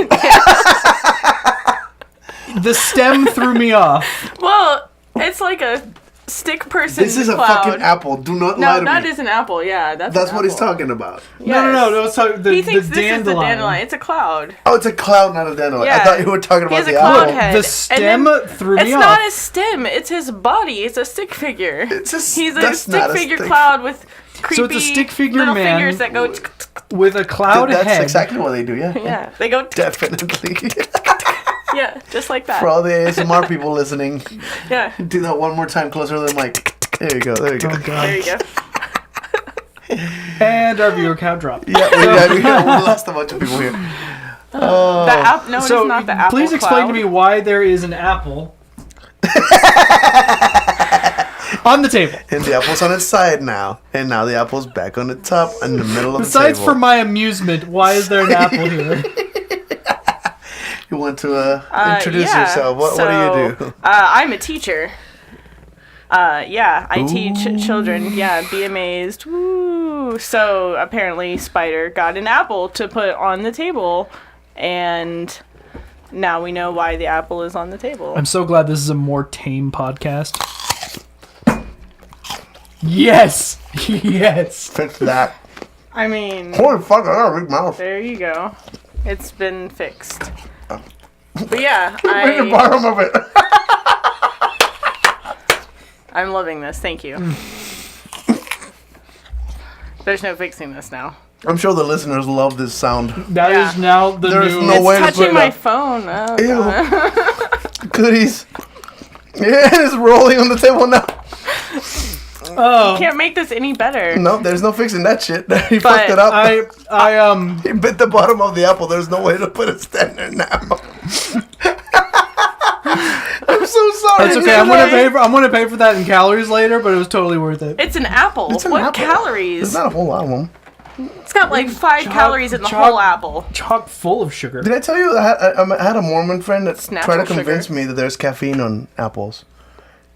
The stem threw me off. well, it's like a stick person This is a cloud. fucking apple. Do not lie No, to that me. is an apple. Yeah, that's That's an what he's apple. talking about. No. It's the He thinks this dandelion. is the dandelion. It's a cloud. Oh, it's a cloud, not a dandelion. I Yeah. thought you were talking He about has a the cloud apple. head. The And stem then- threw me It's off. not a stem. It's his body. It's a stick figure. It's a He's a that's stick not a figure stick- cloud with creepy So it's a stick figure little man fingers that go. with a cloud That's head. exactly what they do, yeah. Yeah, they go. Definitely. Yeah, just like that. For all the ASMR people listening, Yeah, do that one more time closer to the mic. There you go. There you go. Oh, God. there you go. And our viewer count dropped. Yeah, we lost a bunch of people here. The app. No, So it's not the apple. please explain to cloud. me why there is an apple on the table. And the apple's on its side now. And now the apple's back on the top in the middle of Besides the for table. my amusement, why is there an apple here? You want to introduce yeah, yourself. What do you do? I'm a teacher. Yeah, I teach children. Yeah, be amazed. Woo. So apparently Spider got an apple to put on the table, and now we know why the apple is on the table. I'm so glad this is a more tame podcast. Yes! Yes! Fix that. I mean, Holy fuck, I got a big mouth. there you go. It's been fixed. But yeah, Make the bottom of it. I'm loving this. Thank you. There's no fixing this now. I'm sure the listeners love this sound. That is now the There's new... no It's way to put touching it my up. phone. Oh, Ew. God. Goodies. Yeah, it's rolling on the table now. Oh, Can't make this any better. No, there's no fixing that shit. He fucked it up. He bit the bottom of the apple. There's no way to put it standard now. I'm so sorry. That's okay. I'm gonna pay for that in calories later, but it was totally worth it. It's an apple. It's an What apple. calories? There's not a whole lot of them. It's got like 5 calories in the whole apple. Chock full of sugar. Did I tell you I had a Mormon friend that tried to natural convince sugar. me that there's caffeine on apples,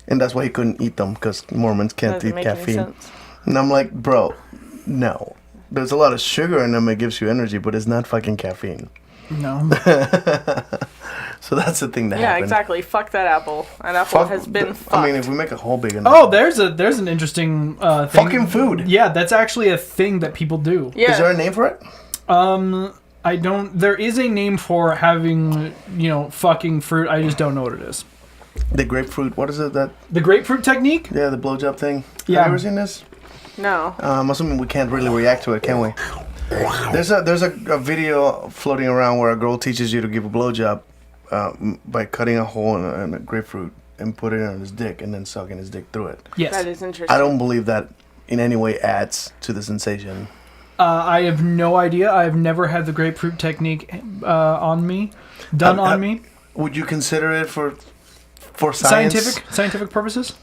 and that's why he couldn't eat them because Mormons can't Doesn't eat make any caffeine. sense. And I'm like, bro, no. There's a lot of sugar in them. It gives you energy, but it's not fucking caffeine. No. So that's the thing that Yeah, happened. exactly. Fuck that apple. That apple Fuck has been the- fucked. I mean, if we make a hole big enough. Oh, there's an interesting thing. Fucking food. Yeah, that's actually a thing that people do. yeah. Is there a name for it? I don't. There is a name for having, fucking fruit. I just don't know what it is. The grapefruit. What is it? That The grapefruit technique. yeah, the blowjob thing. Yeah. Have you ever seen this? No. I'm assuming we can't really react to it, can we? There's a video floating around where a girl teaches you to give a blowjob by cutting a hole in a grapefruit and putting it on his dick and then sucking his dick through it. Yes. That is interesting. I don't believe that in any way adds to the sensation. I have no idea. I have never had the grapefruit technique on me, on me. Would you consider it for science Scientific purposes.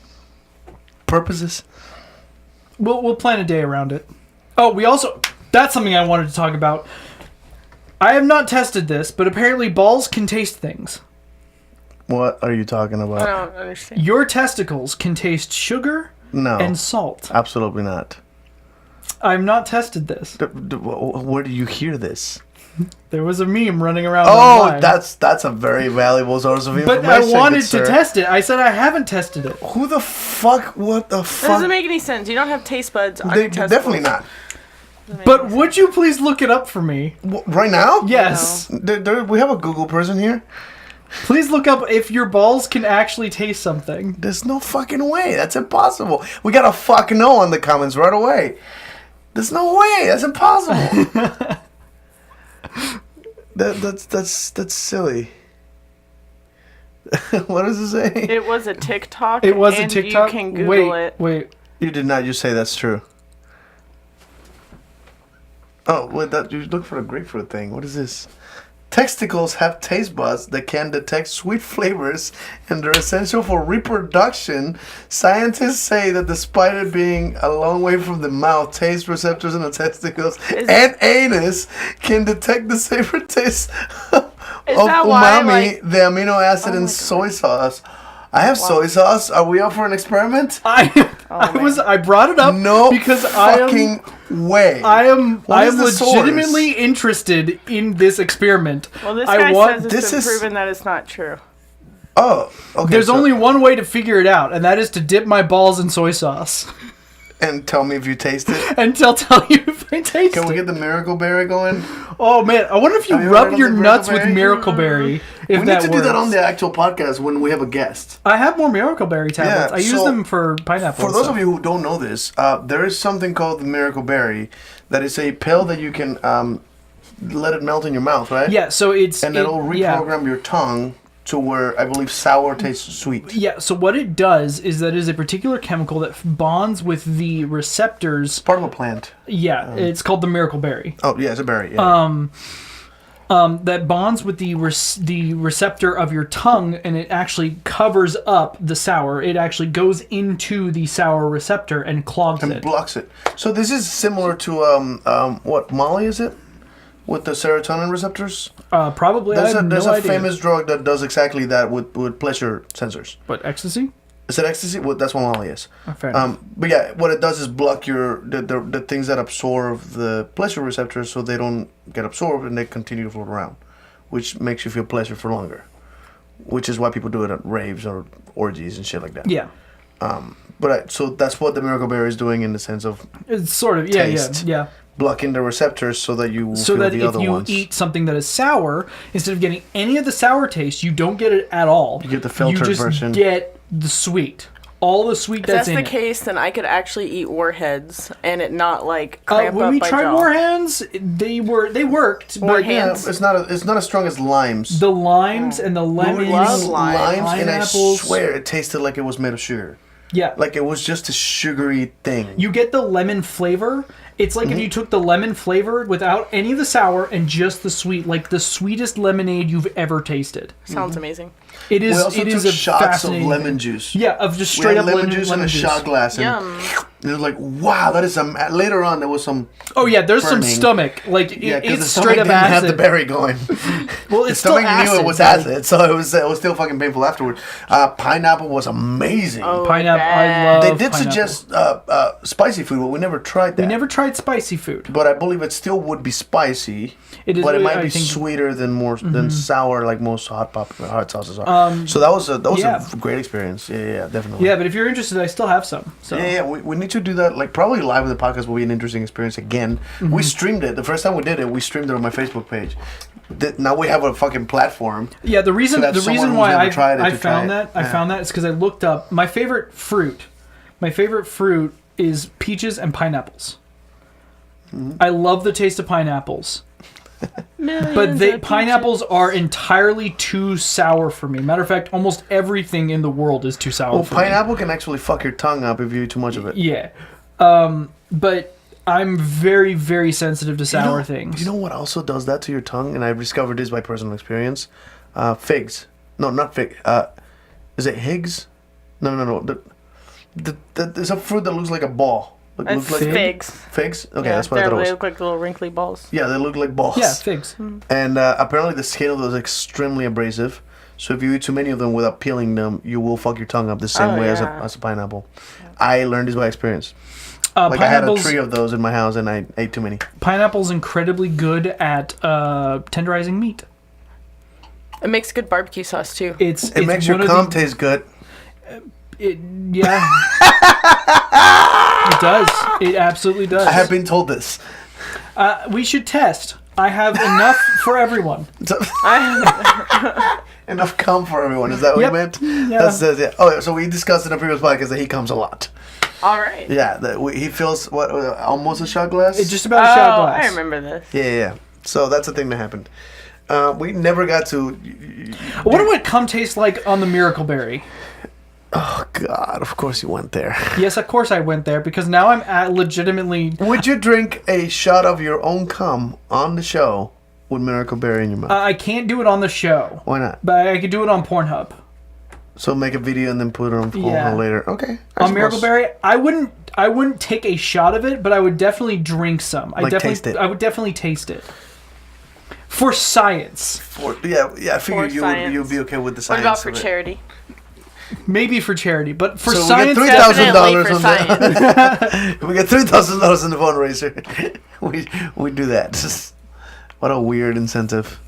purposes? We'll plan a day around it. Oh, that's something I wanted to talk about. I have not tested this, but apparently balls can taste things. What are you talking I about? don't understand. Your testicles can taste sugar No, and salt. absolutely not. I've not tested this. Where do you hear this? There was a meme running around. Oh, online. that's a very valuable source of information. But I wanted good to sir. test it. I said I haven't tested it. Who the fuck? What the That fuck? doesn't make any sense. You don't have taste buds on your testicles. Definitely not. But would you please look it up for me? Right now? Yes. We have a Google person here. Please look up if your balls can actually taste something. There's no fucking way. That's impossible. We got a fuck no on the comments right away. There's no way. That's impossible. That's silly. What does it say? It was a TikTok. It was a and TikTok. You can Google it. Wait. You did not. You say that's true. Oh, wait. You look for the grapefruit thing. What is this? Testicles have taste buds that can detect sweet flavors and they're essential for reproduction. Scientists say that despite it being a long way from the mouth, taste receptors in the testicles and anus can detect the savory taste of that why, umami, the amino acid in soy sauce. I have soy sauce. Are we up for an experiment? I brought it up No because fucking way. I am What is the legitimately interested in this experiment. Well, this I guy want- says it's been proven that it's not true. Oh, okay. There's only one way to figure it out, and that is to dip my balls in soy sauce. And tell me if you taste it. And tell you if I taste Can we it. get the Miracle Berry going? Oh man, I wonder if you Have you rub heard your of the nuts with Miracleberry? Miracle Berry. If We that need to do that works. on the actual podcast when we have a guest. I have more Miracle Berry tablets. Yeah, I use so them for pineapple. For and those stuff. of you who don't know this, there is something called the Miracle Berry that is a pill that you can let it melt in your mouth, right? Yeah, so it's And it'll reprogram your tongue to where I believe sour tastes sweet. Yeah, so what it does is that it is a particular chemical that bonds with the receptors. Part of a plant. Yeah, it's called the Miracle Berry. Oh yeah, it's a berry. Yeah. That bonds with the receptor of your tongue, and it actually covers up the sour. It actually goes into the sour receptor and clogs and it. blocks it. So this is similar to what Molly is it? With the serotonin receptors? Probably. There's I have a no idea. famous drug that does exactly that with pleasure sensors. What, ecstasy? Is it ecstasy? Well, that's what Molly is. Fair enough. But yeah, what it does is block the things that absorb the pleasure receptors, so they don't get absorbed and they continue to float around, which makes you feel pleasure for longer. Which is why people do it at raves or orgies and shit like that. Yeah. So that's what the Miracle Berry is doing in the sense of It's sort of taste. yeah. Blocking the receptors so that you will So feel that the if other you ones. eat something that is sour, instead of getting any of the sour taste, you don't get it at all. You get the filtered you just version. Get the sweet. All the sweet If that's that's in the it. case, then I could actually eat warheads and it not like cramp When up we my tried jaw. warheads, they worked, but Yeah, Hands. it's not as strong as limes. the limes and the lemons, love lime. Limes, and I pineapples. swear it tasted like it was made of sugar. Yeah, Like it was just a sugary thing. you get the lemon flavor. It's like if you took the lemon flavor without any of the sour and just the sweet, like the sweetest lemonade you've ever tasted. Sounds amazing. It is. We also It is took a shots of fascinating lemon thing. juice. Yeah, of just We straight had up lemon juice in a juice. shot glass. And Yum. it was like, wow, that is some. Later on, there was some. Oh yeah, there's some burning. stomach. Like Yeah, because the it's stomach straight up didn't have acid. the berry going. Well, The it's still stomach acid. knew it was but- acid, so it was still fucking painful afterward. Pineapple was amazing. Oh, Pineapple. bad. I love. They did pineapple. suggest spicy food, but we never tried that. We never tried spicy food. But I believe it still would be spicy. It is. But it might I be think, sweeter than sour, like most hot sauces are. So that was a yeah. great experience. Yeah, definitely. Yeah, but if you're interested, I still have some. So Yeah, we need to do that. Like probably live with the podcast will be an interesting experience again. We streamed it the first time we did it. We streamed it on my Facebook page. Now we have a fucking platform. Yeah, the reason So that someone who's why never tried it I to found try it. that I found that is because I looked up my favorite fruit. My favorite fruit is peaches and pineapples. I love the taste of pineapples, but pineapples are entirely too sour for me. Matter of fact, almost everything in the world is too sour. Well, for me. pineapple can actually fuck your tongue up if you eat too much of it. Yeah, but I'm very very sensitive to sour things. You know what also does that to your tongue? And I've discovered this by personal experience. Figs. No, not fig. Is it Higgs? No. There's a fruit that looks like a ball. It's Looks like figs. Figs? Okay, Yeah, that's what I thought it they was. look like little wrinkly balls. Yeah, they look like balls. Yeah, figs. And apparently the skin of those is extremely abrasive. So if you eat too many of them without peeling them, you will fuck your tongue up the same way as a pineapple. I learned this by experience. Like I had a tree of those in my house and I ate too many. Pineapple's incredibly good at tenderizing meat. It makes good barbecue sauce too. It makes your cum taste good. Yeah. It does. It absolutely does. I have been told this. We should test. I have enough for everyone. Enough cum for everyone. Is that what Yep. you meant? Yeah. Yeah. Oh, so we discussed in a previous podcast that he comes a lot. All right. Yeah, he fills almost a shot glass. It's just about a shot glass. I remember this. Yeah. So that's the thing that happened. We never got to. I wonder what cum tastes like on the Miracle Berry. Oh God! Of course you went there. Yes, of course I went there because now I'm at legitimately. Would you drink a shot of your own cum on the show with Miracle Berry in your mouth? I can't do it on the show. Why not? But I could do it on Pornhub. So make a video and then put it on Yeah. later. Okay. On Miracle Berry, I wouldn't take a shot of it, but I would definitely drink some. Taste it. I would definitely taste it. For science. I figured science. you'd be okay with the What science. about for of it. charity? Maybe for charity, but for So science, we get $3,000 Definitely on for that. We get $3,000 in the fundraiser. we do that. What a weird incentive.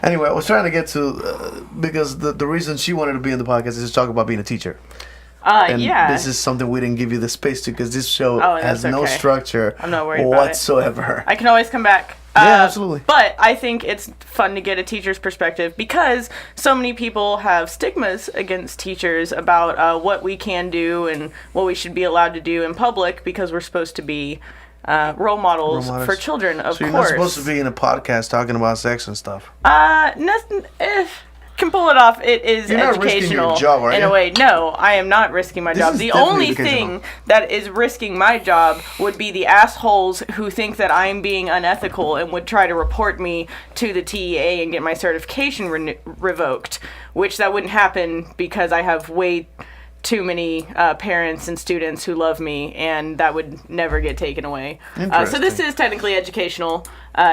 Anyway, I was trying to get to because the reason she wanted to be in the podcast is to talk about being a teacher. And Yeah. this is something we didn't give you the space to because this show Oh, has that's no okay. structure I'm not worried about it. whatsoever. I can always come back. Yeah, absolutely. But I think it's fun to get a teacher's perspective because so many people have stigmas against teachers about what we can do and what we should be allowed to do in public because we're supposed to be role models for children, of so you're course. not supposed to be in a podcast talking about sex and stuff. Nothing. Can pull it off. It is You're not risking educational your job, are in you? a way. No, I am not risking my job. is The definitely only educational. thing that is risking my job would be the assholes who think that I'm being unethical and would try to report me to the TEA and get my certification revoked, which that wouldn't happen because I have way too many parents and students who love me, and that would never get taken away. So this is technically educational,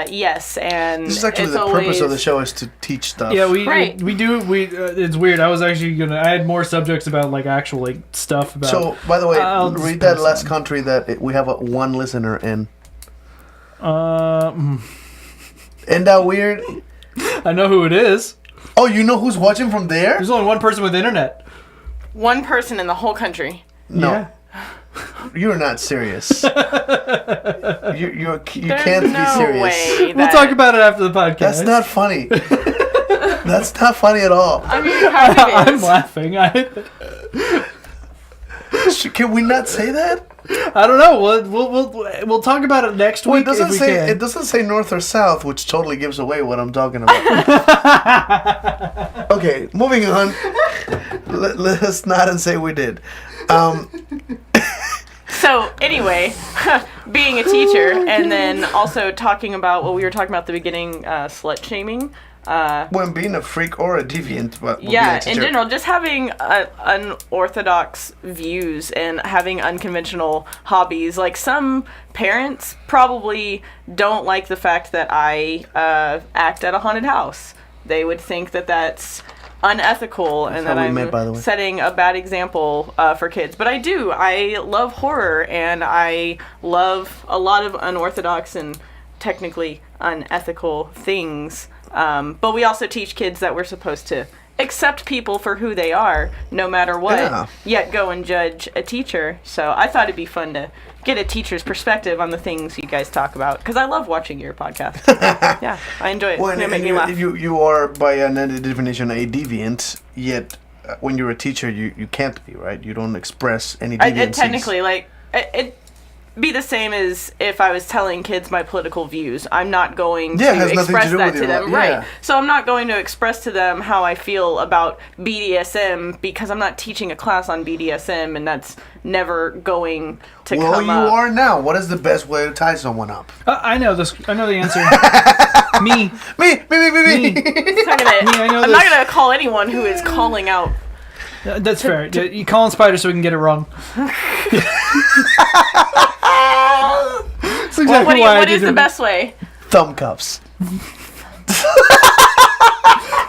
yes, and this is actually it's the always, purpose of the show is to teach stuff. Yeah, we do. It's weird. I was actually I had more subjects about like actual like stuff about. So, by the way, I'll read that just last country that we have one listener in. Isn't that weird? I know who it is. Oh, you know who's watching from there? There's only one person with internet. one person in the whole country. No. Yeah. You're not serious. you There's can't be no serious. way We'll talk about it after the podcast. That's not funny. That's not funny at all. I mean, kind of I'm is. laughing. Can we not say that? I don't know. We'll talk about it next Well, week if we can. it doesn't say north or south, which totally gives away what I'm talking about. Okay, moving on. Let us not say we did. So anyway, being a teacher, and then also talking about what we were talking about at the beginning, slut shaming. When being a freak or a deviant, but Yeah, in general, just having unorthodox views and having unconventional hobbies. Like, some parents probably don't like the fact that I act at a haunted house. They would think that that's unethical and that I'm setting a bad example for kids. But I do. I love horror, and I love a lot of unorthodox and technically unethical things. But we also teach kids that we're supposed to accept people for who they are, no matter what, yet go and judge a teacher. So I thought it'd be fun to get a teacher's perspective on the things you guys talk about, because I love watching your podcast. Yeah, I enjoy it. Well, It makes me laugh. you are, by another definition, a deviant, yet when you're a teacher, you can't be, right? You don't express any deviancies. Technically, like, it'd be the same as if I was telling kids my political views. I'm not going to express that to them. Right. So I'm not going to express to them how I feel about BDSM, because I'm not teaching a class on BDSM, and that's never going to come up. Well, you are now. What is the best way to tie someone up? I know this. I know the answer. Me. Me. I'm not gonna call anyone who is calling out. That's fair. You call on Spider so we can get it wrong. That's exactly what is the best way? Thumb cuffs.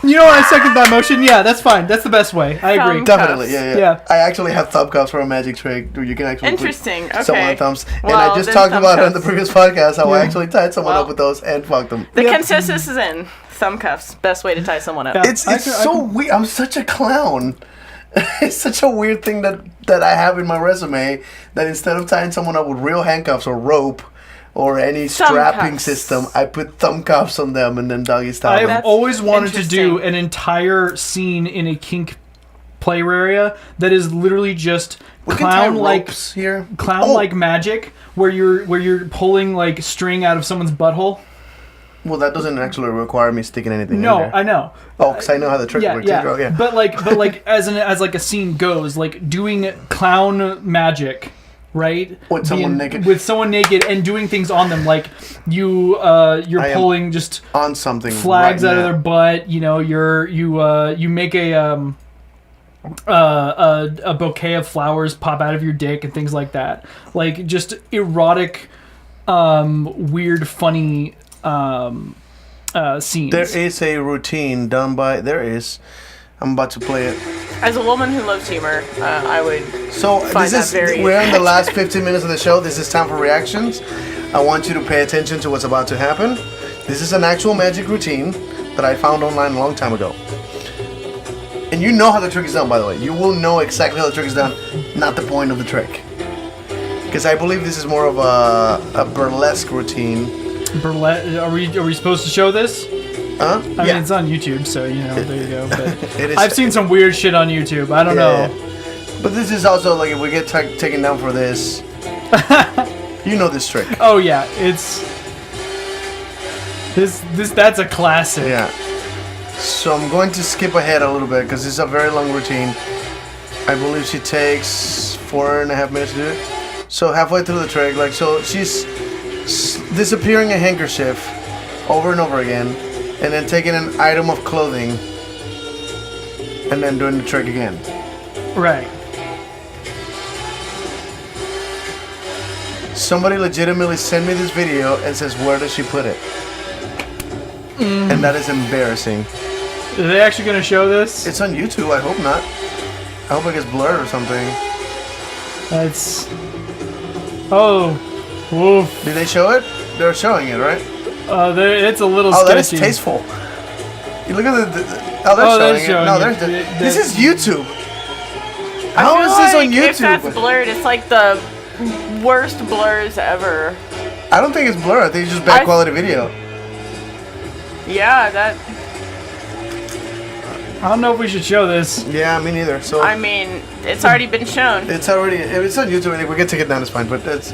You know what? I second that motion. Yeah, that's fine. That's the best way. I agree. Definitely. Yeah. I actually have thumb cuffs for a magic trick. You can actually put someone on thumbs. And I just talked about it on the previous podcast how I actually tied someone up with those and fucked them. The consensus is in thumb cuffs. Best way to tie someone up. It's so weird. I'm such a clown. It's such a weird thing that I have in my resume, that instead of tying someone up with real handcuffs or rope or any strapping system, I put thumb cuffs on them and then doggy style them. I've always wanted to do an entire scene in a kink play area that is literally just clown-like magic, where you're pulling like string out of someone's butthole. Well, that doesn't actually require me sticking anything in there. I know. Oh, because I know how the trick works. Yeah. But like as like a scene goes, like doing clown magic, right? With someone naked. With someone naked and doing things on them, like you're pulling just on something flags out of their butt. You know, you make a bouquet of flowers pop out of your dick and things like that. Like just erotic, weird, funny. Scenes. There is a routine done by. I'm about to play it. As a woman who loves humor, I would. So find that very we're in the last 15 minutes of the show. This is time for reactions. I want you to pay attention to what's about to happen. This is an actual magic routine that I found online a long time ago. And you know how the trick is done, by the way. You will know exactly how the trick is done, not the point of the trick. Because I believe this is more of a burlesque routine. Are we supposed to show this? Huh? I mean, it's on YouTube, so you know, there you go. But It is. I've seen some weird shit on YouTube. I don't know. But this is also like, if we get taken down for this, you know this trick. Oh yeah, it's this. That's a classic. Yeah. So I'm going to skip ahead a little bit because it's a very long routine. I believe she takes 4.5 minutes to do it. So halfway through the trick, like, so she's disappearing a handkerchief over and over again, and then taking an item of clothing, and then doing the trick again. Right. Somebody legitimately sent me this video and says, where does she put it? And that is embarrassing. Are they actually going to show this? It's on YouTube. I hope not. I hope it gets blurred or something. That's... Oh. Oof. Did they show it? They're showing it, right? It's a little sketchy. sketchy. That is tasteful. You look at they're showing it. No, this is YouTube. How is this on YouTube? If that's blurred, it's like the worst blurs ever. I don't think it's blurred. I think it's just bad quality video. Yeah, that... I don't know if we should show this. Yeah, me neither. So I mean, it's already been shown. It's on YouTube. And if we can take it down, it's fine. But that's...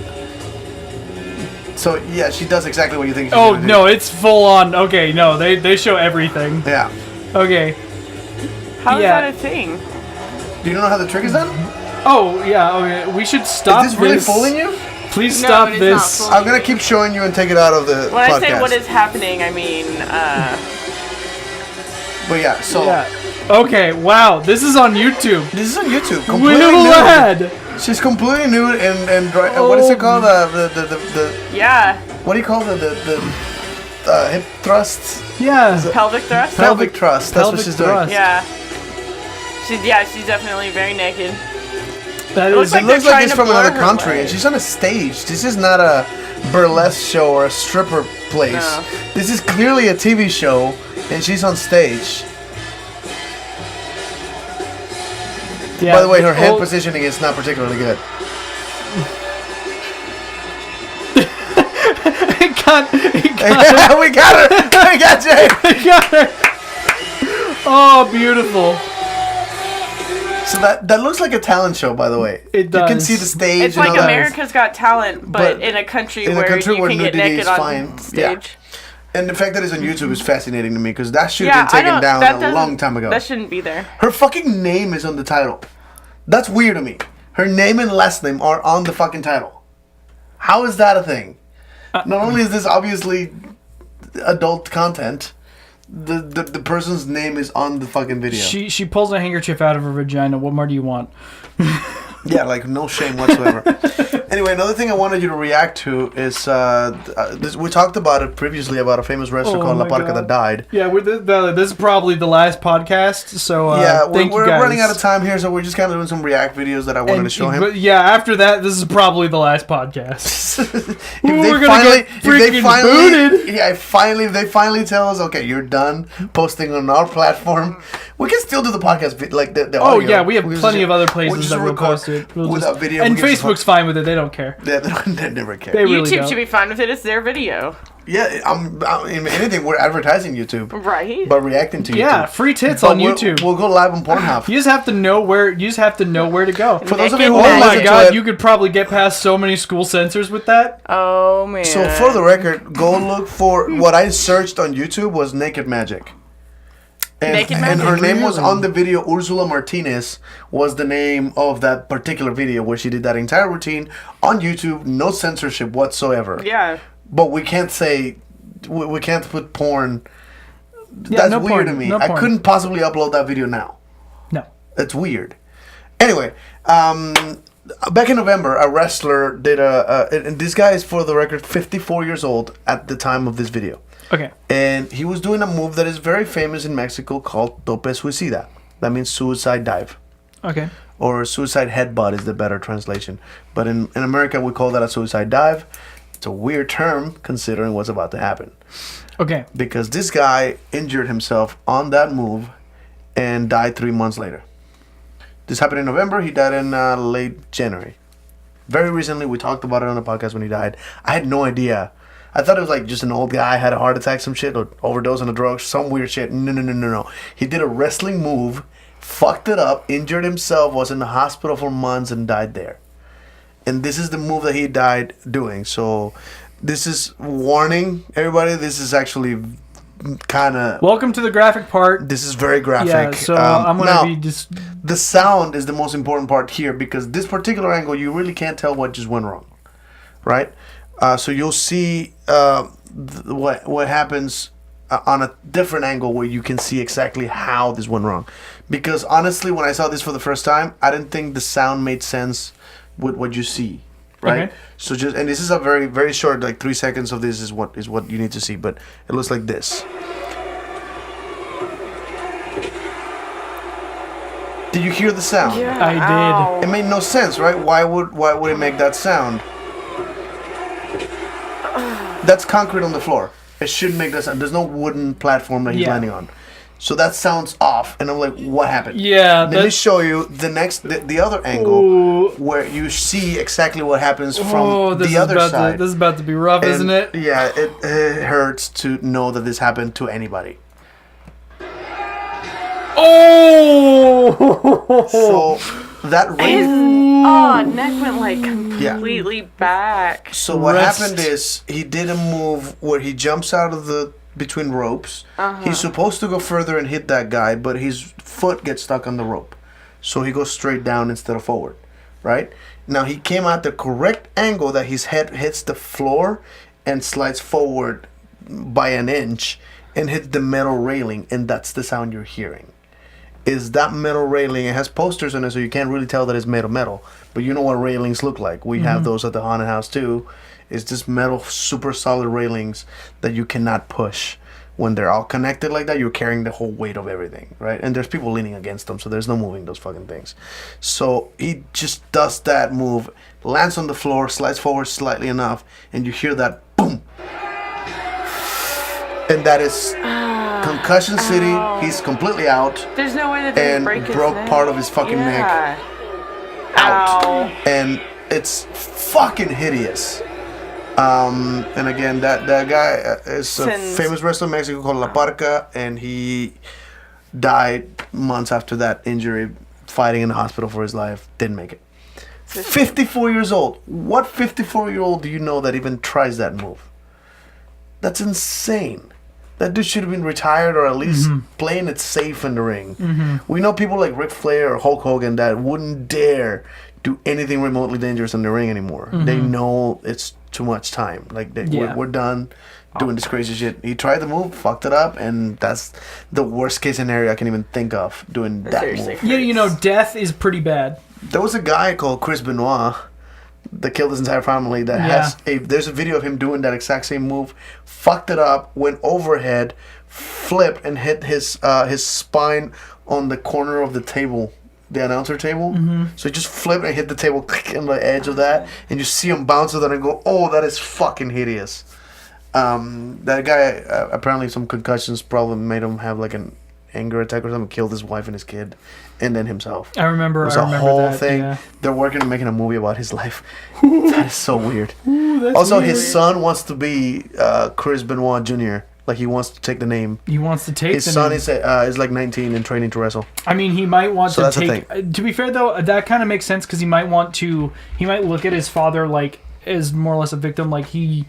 So, yeah, she does exactly what you think she's gonna do. No, it's full on. Okay, no, they show everything. Yeah. Okay. How is that a thing? Do you know how the trick is done? Oh, yeah, okay. We should stop this. Is this really fooling you? Please stop this. I'm going to keep showing you and take it out of the when podcast. I say what is happening, I mean, But yeah, so... Yeah. Okay, wow, this is on YouTube. This is on YouTube. Completely nude. She's completely nude and dry. What is it called? The yeah. What do you call the hip thrusts? Yeah. Pelvic thrust? Pelvic thrust. That's what she's doing. Yeah. She's definitely very naked. That it looks like it's from another country, and she's on a stage. This is not a burlesque show or a stripper place. No. This is clearly a TV show, and she's on stage. Yeah, by the way, her head positioning is not particularly good. We got her! We got Jay! We got her! Oh, beautiful. So that looks like a talent show, by the way. It does. You can see the stage. It's like America's Got Talent, but in a country where you can get naked on stage. Yeah. And the fact that it's on YouTube is fascinating to me because that should have been taken down a long time ago. That shouldn't be there. Her fucking name is on the title. That's weird to me. Her name and last name are on the fucking title. How is that a thing? Not only is this obviously adult content, the person's name is on the fucking video. She pulls a handkerchief out of her vagina. What more do you want? Yeah, like no shame whatsoever. Anyway, another thing I wanted you to react to is we talked about it previously about a famous wrestler called La Parca that died. Yeah, this is probably the last podcast, so yeah, thank we're you guys. running out of time here, so we're just kind of doing some react videos that I wanted to show him. But yeah, after that, this is probably the last podcast. if they finally tell us, okay, you're done posting on our platform, we can still do the podcast like the audio. Oh yeah, we have plenty of other places that we'll post it. Without video, and Facebook's fine with it; they don't care. Yeah, they never care. They really YouTube don't. should be fine with it. It's their video. Yeah, in anything we're advertising YouTube, right? But reacting to YouTube. Yeah, free tits on YouTube. We'll go live on Pornhub. You just have to know where. You just have to know where to go. For those of you who oh my listen god, to it, you could probably get past so many school censors with that. Oh man. So for the record, go look for what I searched on YouTube was Naked Magic. And her name was on the video. Ursula Martinez was the name of that particular video where she did that entire routine on YouTube, no censorship whatsoever. Yeah. But we can't say we can't put porn. Yeah, That's no weird porn, to me. no I porn. couldn't possibly upload that video now. No. That's weird. Anyway, back in November, a wrestler did and this guy is, for the record, 54 years old at the time of this video. Okay. And he was doing a move that is very famous in Mexico called tope suicida. That means suicide dive. Okay. Or suicide headbutt is the better translation. But in America, we call that a suicide dive. It's a weird term considering what's about to happen. Okay. Because this guy injured himself on that move and died 3 months later. This happened in November. He died in late January. Very recently, we talked about it on the podcast when he died. I had no idea. I thought it was like just an old guy, had a heart attack, some shit, or overdose on the drugs, some weird shit. No. He did a wrestling move, fucked it up, injured himself, was in the hospital for months, and died there. And this is the move that he died doing. So this is warning, everybody. This is actually kind of... Welcome to the graphic part. This is very graphic. Yeah, so I'm going to be just... The sound is the most important part here because this particular angle, you really can't tell what just went wrong, right? So you'll see what happens on a different angle where you can see exactly how this went wrong. Because honestly, when I saw this for the first time, I didn't think the sound made sense with what you see. right? Okay. So just, and this is a very, very short, like 3 seconds of this is what you need to see, but it looks like this. Did you hear the sound? Yeah. I did. It made no sense, right? Why would it make that sound? That's concrete on the floor. It shouldn't make that sound. There's no wooden platform that he's landing on. So that sounds off, and I'm like, what happened? Yeah. Let me show you the other angle where you see exactly what happens from the other side. This is about to be rough, isn't it? Yeah, it hurts to know that this happened to anybody. Oh! So that His ring. neck went like completely back. So what happened is he did a move where he jumps out of the between ropes. He's supposed to go further and hit that guy, but his foot gets stuck on the rope. So he goes straight down instead of forward, right? Now he came at the correct angle that his head hits the floor and slides forward by an inch and hits the metal railing, and that's the sound you're hearing. Is that metal railing? It has posters on it, so you can't really tell that it's made of metal. But you know what railings look like. We have those at the haunted house too. It's just metal, super solid railings that you cannot push. When they're all connected like that, you're carrying the whole weight of everything, right? And there's people leaning against them, so there's no moving those fucking things. So he just does that move, lands on the floor, slides forward slightly enough, and you hear that boom. And that is Concussion City. He's completely out. There's no way that they and break his broke neck. part of his fucking neck out. And it's fucking hideous. And again, that guy is a famous wrestler in Mexico called La Parca, and he died months after that injury, fighting in the hospital for his life. Didn't make it. 54 years old. What 54-year-old do you know that even tries that move? That's insane. That dude should have been retired or at least playing it safe in the ring. We know people like Ric Flair or Hulk Hogan that wouldn't dare do anything remotely dangerous in the ring anymore. They know it's too much time. Like, we're done doing this crazy shit. He tried the move, fucked it up, and that's the worst case scenario I can even think of, doing that move. Yeah, you know, death is pretty bad. There was a guy called Chris Benoit that killed his entire family that has there's a video of him doing that exact same move, fucked it up, went overhead, flipped, and hit his spine on the corner of the table, the announcer table. So he just flipped and hit the table on the edge of that, and you see him bounce with it and go, oh, that is fucking hideous. That guy, apparently some concussions problem made him have like an anger attack or something, killed his wife and his kid, and then himself. I remember. It was a whole thing. Yeah. They're working on making a movie about his life. That is so weird. Also, weird. His son wants to be Chris Benoit Jr. Like, he wants to take the name. He wants to take his son is like 19 and training to wrestle. I mean, he might want to take. To be fair, though, that kind of makes sense because he might want to. He might look at his father like as more or less a victim. Like, he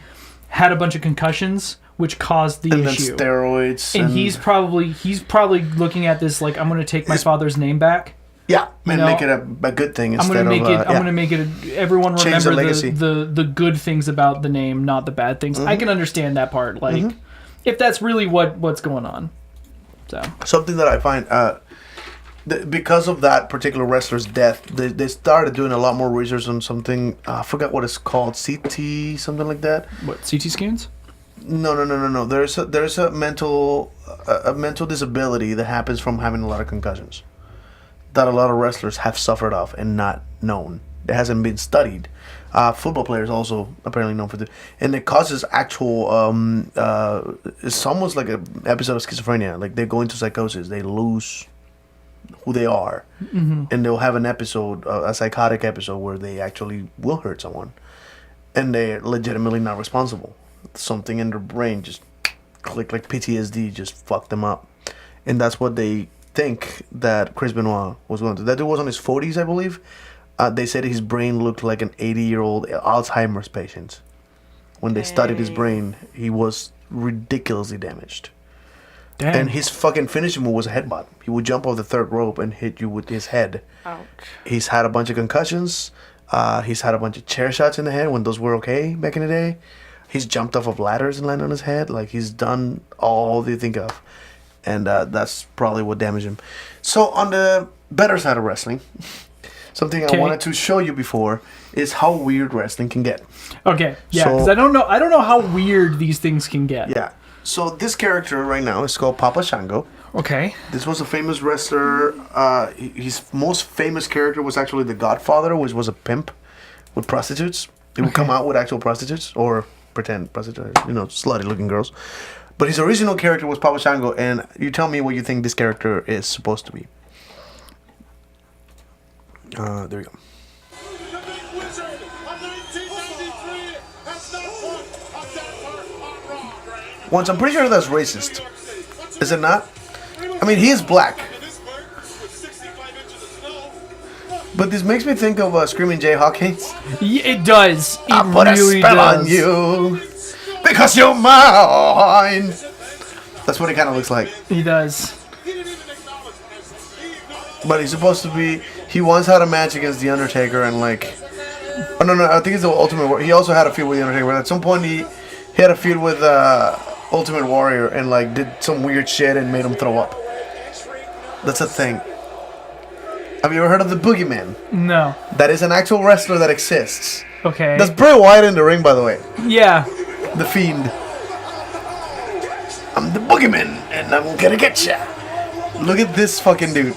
had a bunch of concussions, which caused the issue. And then steroids. And he's probably looking at this like, I'm going to take my father's name back. Yeah, and make it a good thing instead I'm going to make it. Everyone remember the good things about the name, not the bad things. I can understand that part. Like, if that's really what's going on. So something that I find because of that particular wrestler's death, they started doing a lot more research on something. I forgot what it's called, CT, something like that. What, CT scans? No. There's a mental disability that happens from having a lot of concussions that a lot of wrestlers have suffered of and not known. It hasn't been studied. Football players also apparently known for this, and it causes actual. It's almost like an episode of schizophrenia. Like, they go into psychosis, they lose who they are, and they'll have an episode, a psychotic episode, where they actually will hurt someone, and they're legitimately not responsible. Something in their brain just clicked, like PTSD just fucked them up, and that's what they think that Chris Benoit was going to. That dude was on his 40s, I believe. They said his brain looked like an 80-year-old Alzheimer's patient. When they studied his brain, he was ridiculously damaged. Damn. And his fucking finishing move was a headbutt. He would jump off the third rope and hit you with his head. Ouch. He's had a bunch of concussions. He's had a bunch of chair shots in the head when those were okay back in the day. He's jumped off of ladders and landed on his head. Like, he's done all you think of. And that's probably what damaged him. So, on the better side of wrestling, something I Okay. wanted to show you before is how weird wrestling can get. Okay, yeah, So- because I don't know how weird these things can get. Yeah. So this character right now is called Papa Shango. Okay. This was a famous wrestler. His most famous character was actually the Godfather, which was a pimp with prostitutes. He would come out with actual prostitutes or pretend prostitutes, slutty-looking girls. But his original character was Papa Shango, and you tell me what you think this character is supposed to be. There we go. Once, I'm pretty sure that's racist. Is it not? I mean, he is black. But this makes me think of Screaming Jay Hawkins. Yeah, it does. It I put really a spell does. on you because you're mine. That's what he kind of looks like. He does. But he's supposed to be. He once had a match against the Undertaker and like. Oh no! I think it's the Ultimate Warrior. He also had a feud with the Undertaker. But at some point he had a feud with Ultimate Warrior and like did some weird shit and made him throw up. That's a thing. Have you ever heard of the Boogeyman? No. That is an actual wrestler that exists. Okay. That's Bray Wyatt in the ring, by the way. Yeah. The Fiend. I'm the Boogeyman, and I'm gonna get ya. Look at this fucking dude.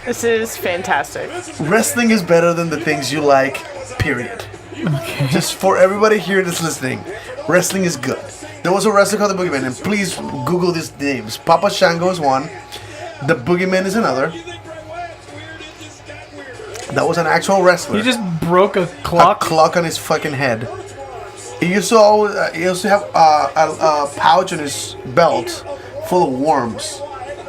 This is fantastic. Wrestling is better than the things you like, period. Okay. Just for everybody here that's listening, wrestling is good. There was a wrestler called the Boogeyman, and please Google these names. Papa Shango is one. The Boogeyman is another. That was an actual wrestler. He just broke a clock. A clock on his fucking head. He used to always, he used to have a pouch in his belt full of worms,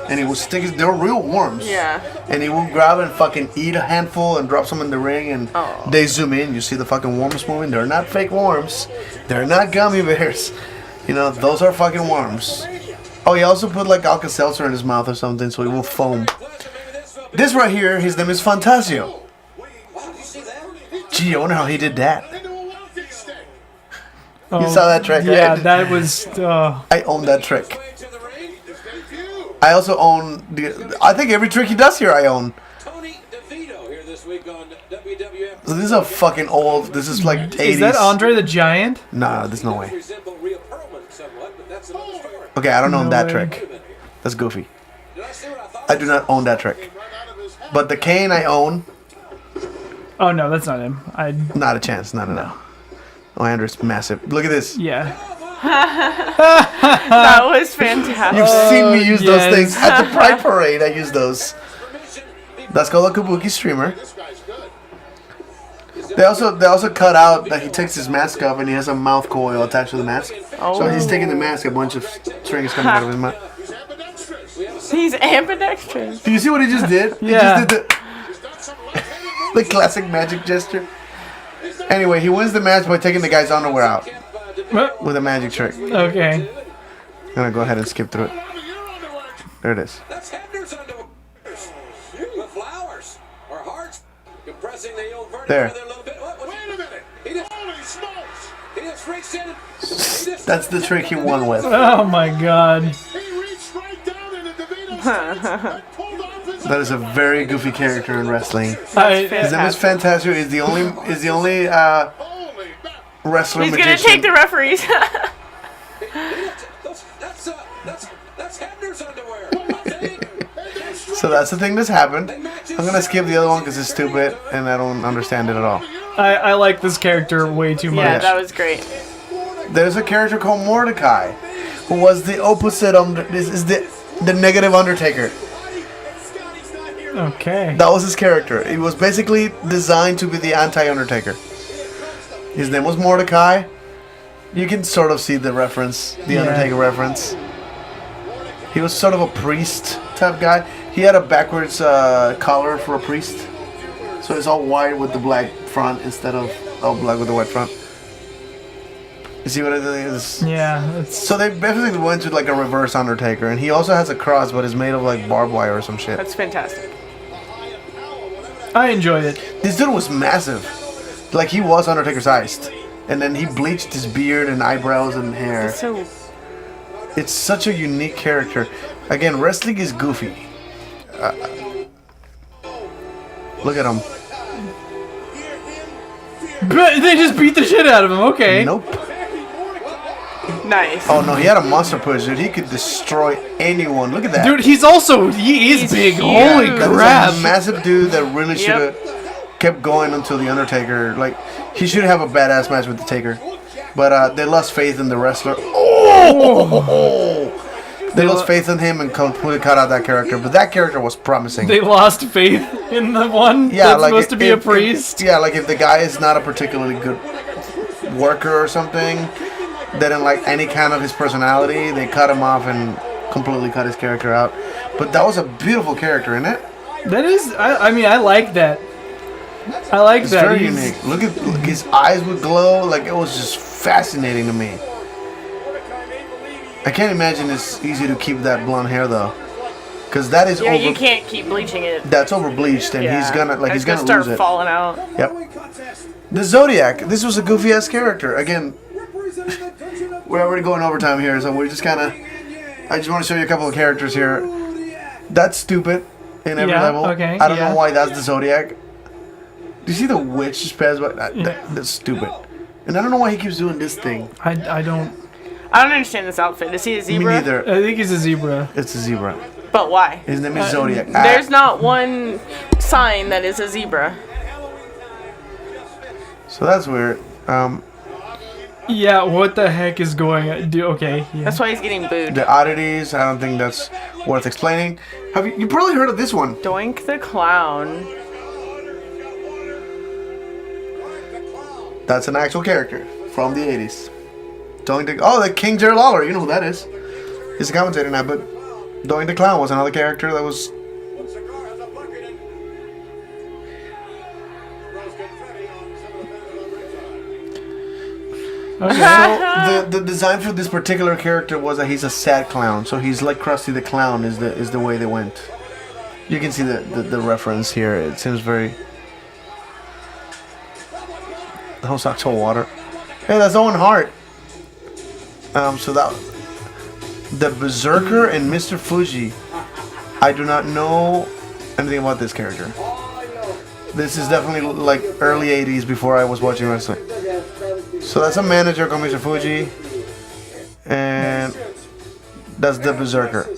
and he would stick his. They were real worms. Yeah. And he would grab and fucking eat a handful and drop some in the ring, and they zoom in. You see the fucking worms moving. They're not fake worms. They're not gummy bears. Those are fucking worms. Oh, he also put like Alka-Seltzer in his mouth or something, so he will foam. This right here, his name is Fantasio. Gee, I wonder how he did that. You saw that trick, Yeah, right? that was. I own that trick. I also own I think every trick he does here I own. So this is a fucking old. This is like 80s. Is that Andre the Giant? Nah, there's no way. Okay, I don't own that trick. That's goofy. I do not own that trick. But the cane I own. Oh no, that's not him. Not a chance. No. Oh, Andrew's massive. Look at this. Yeah. That was fantastic. You've seen me use those yes. things at the Pride Parade. I use those. That's called a kabuki streamer. They also cut out that he takes his mask off and he has a mouth coil attached to the mask. So he's taking the mask, a bunch of strings coming out of his mouth. He's ambidextrous. Do you see what he just did? He Yeah. just did the classic magic gesture. Anyway, he wins the match by taking the guy's underwear out with a magic trick. Okay. I'm gonna go ahead and skip through it. There it is. That's Hebner's underwear. With flowers or hearts. Compressing the old vertebrae There. there a little bit. Wait a minute. He just reached in. That's the trick he won with. Oh my god. That is a very goofy character in wrestling. His name is Fantastic. Fantasio. Is the only wrestler He's magician. gonna take the referees. That's Hebner's underwear. So that's the thing that's happened. I'm gonna skip the other one because it's stupid and I don't understand it at all. I like this character way too much. Yeah, that was great. There's a character called Mordecai, who was the opposite. This is the negative Undertaker. Okay. That was his character. He was basically designed to be the anti-Undertaker. His name was Mordecai. You can sort of see the reference, the Undertaker reference. He was sort of a priest type guy. He had a backwards collar for a priest. So it's all white with the black front instead of all black with the white front. You see what it is? Yeah. So they basically went to like a reverse Undertaker. And he also has a cross, but it's made of like barbed wire or some shit. That's fantastic. I enjoyed it. This dude was massive. Like, he was Undertaker sized. And then he bleached his beard and eyebrows and hair. So It's such a unique character. Again, wrestling is goofy. Look at him. But they just beat the shit out of him. Okay. Nope. Nice. Oh no, he had a monster push, dude. He could destroy anyone. Look at that. Dude, he is big. huge. Holy That was crap. a massive dude that really should have kept going until the Undertaker. Like, he should have a badass match with the Taker. But they lost faith in the wrestler. Oh! They lost faith in him and completely cut out that character. But that character was promising. They lost faith in the one that's like supposed to be a priest. Like if the guy is not a particularly good worker or something, they didn't like any kind of his personality, they cut him off and completely cut his character out. But that was a beautiful character, isn't it? That is, I mean, I like that. I like It's that. very unique. Look, his eyes would glow. Like, it was just fascinating to me. I can't imagine it's easy to keep that blonde hair though, because that is you can't keep bleaching it. That's over bleached, and he's gonna start lose it. falling out. Yep. The Zodiac. This was a goofy ass character. Again, we're already going overtime here, so we're just kind of. I just want to show you a couple of characters here. That's stupid in every level. Okay, I don't know why that's the Zodiac. Do you see the witch just pass by? That's stupid. And I don't know why he keeps doing this thing. I don't understand this outfit. Is he a zebra? Me neither. I think he's a zebra. It's a zebra. But why? His name is Zodiac. There's not one sign that is a zebra. So that's weird. Yeah, what the heck is going on? Okay. Yeah. That's why he's getting booed. The oddities, I don't think that's worth explaining. Have you probably heard of this one? Doink the Clown. That's an actual character from the 80s. The King Jerry Lawler, you know who that is. He's a commentator now, but Doink the Clown was another character that was... Okay. So the design for this particular character was that he's a sad clown. So he's like Krusty the Clown is the way they went. You can see the reference here. It seems very... The whole actual water. Hey, that's Owen Hart. So that the Berserker and Mr. Fuji. I do not know anything about this character. This is definitely like early 80s before I was watching wrestling. So that's a manager called Mr. Fuji, and that's the Berserker.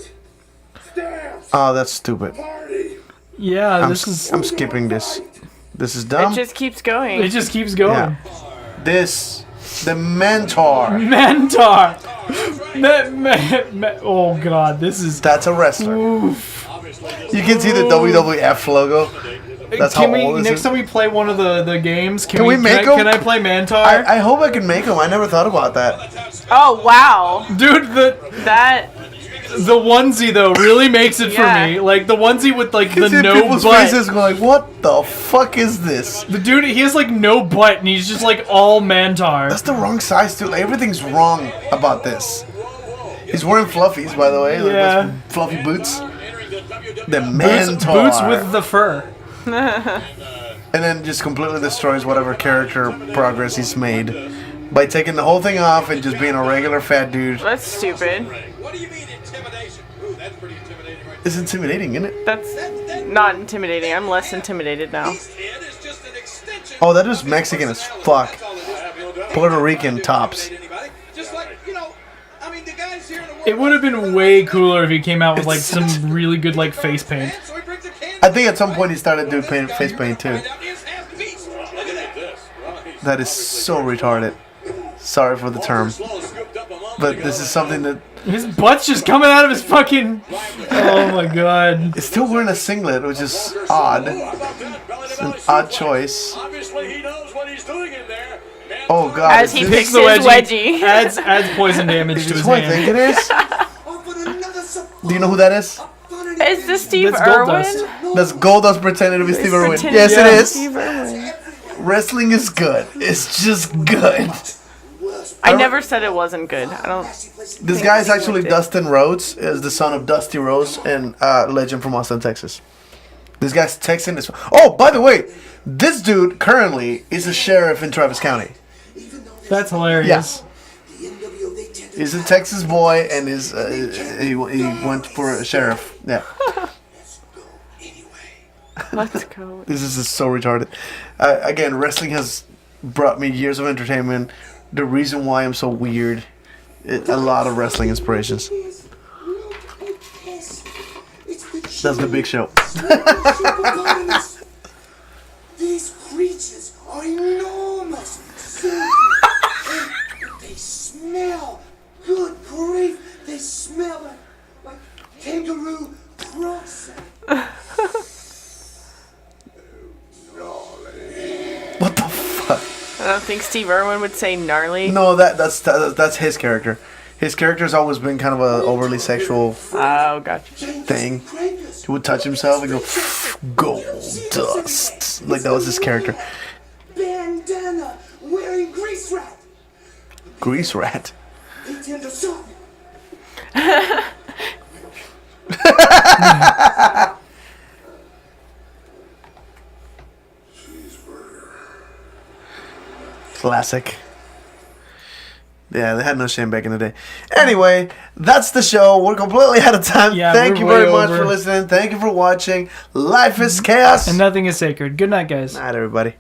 Oh, that's stupid. Yeah, I'm skipping this. This is dumb. It just keeps going. It just keeps going. Yeah. This, the Mentor. Mentor. Oh god, this is. That's a wrestler. Oof. You can see the WWF logo. That's how old this next is. time we play one of the games, Can we make them? Can I play Mantar? I hope I can make them. I never thought about that. Oh wow, dude, the onesie though really makes it for me. Like the onesie with like the no people's butt. faces go like, what the fuck is this? The dude, he has like no butt, and he's just like all Mantar. That's the wrong size too. Like, everything's wrong about this. He's wearing fluffies, by the way. Like, those fluffy boots. The Mentor. Boots with the fur. And then just completely destroys whatever character progress he's made by taking the whole thing off and just being a regular fat dude. That's stupid. What do you mean intimidation? Ooh, that's pretty intimidating right It's intimidating, isn't it? That's not intimidating. I'm less intimidated now. Oh, that is Mexican as fuck. Puerto Rican tops. It would have been way cooler if he came out with like some really good like face paint. I think at some point he started doing face paint too. That is so retarded. Sorry for the term. But this is something that... His butt's just coming out of his fucking... Oh my god. It's still wearing a singlet, which is odd. It's an odd choice. Oh god. As he picks his wedgie. Adds poison damage to his Who I hand. think it is? Do you know who that is? Is this Steve That's Irwin? Goldust. That's Goldust pretending to be Steve Irwin. Pretending Yes, to it be is. Steve Irwin. Wrestling is good. It's just good. I never said it wasn't good. I don't. This guy is actually Dustin Rhodes, is the son of Dusty Rhodes and legend from Austin, Texas. This guy's Texan. Oh, by the way, this dude currently is a sheriff in Travis County. That's hilarious. Yes. He's a Texas boy, and he went for a sheriff. Yeah. Let's go. This is just so retarded. Again, wrestling has brought me years of entertainment. The reason why I'm so weird. A lot of wrestling inspirations. That's the Big Show. These creatures are enormous. They smell. Good grief. They smell like kangaroo cross. What the fuck? I don't think Steve Irwin would say gnarly. No, that's his character. His character has always been kind of a overly sexual Oh, gotcha. thing. He would touch himself and go, gold dust. Like, that was his character. Bandana wearing grease rat. Grease rat. They tend to suck. Classic. Yeah, they had no shame back in the day. Anyway, that's the show. We're completely out of time. Yeah, Thank you we're very way much over. for listening. Thank you for watching. Life is chaos. And nothing is sacred. Good night, guys. Night, everybody.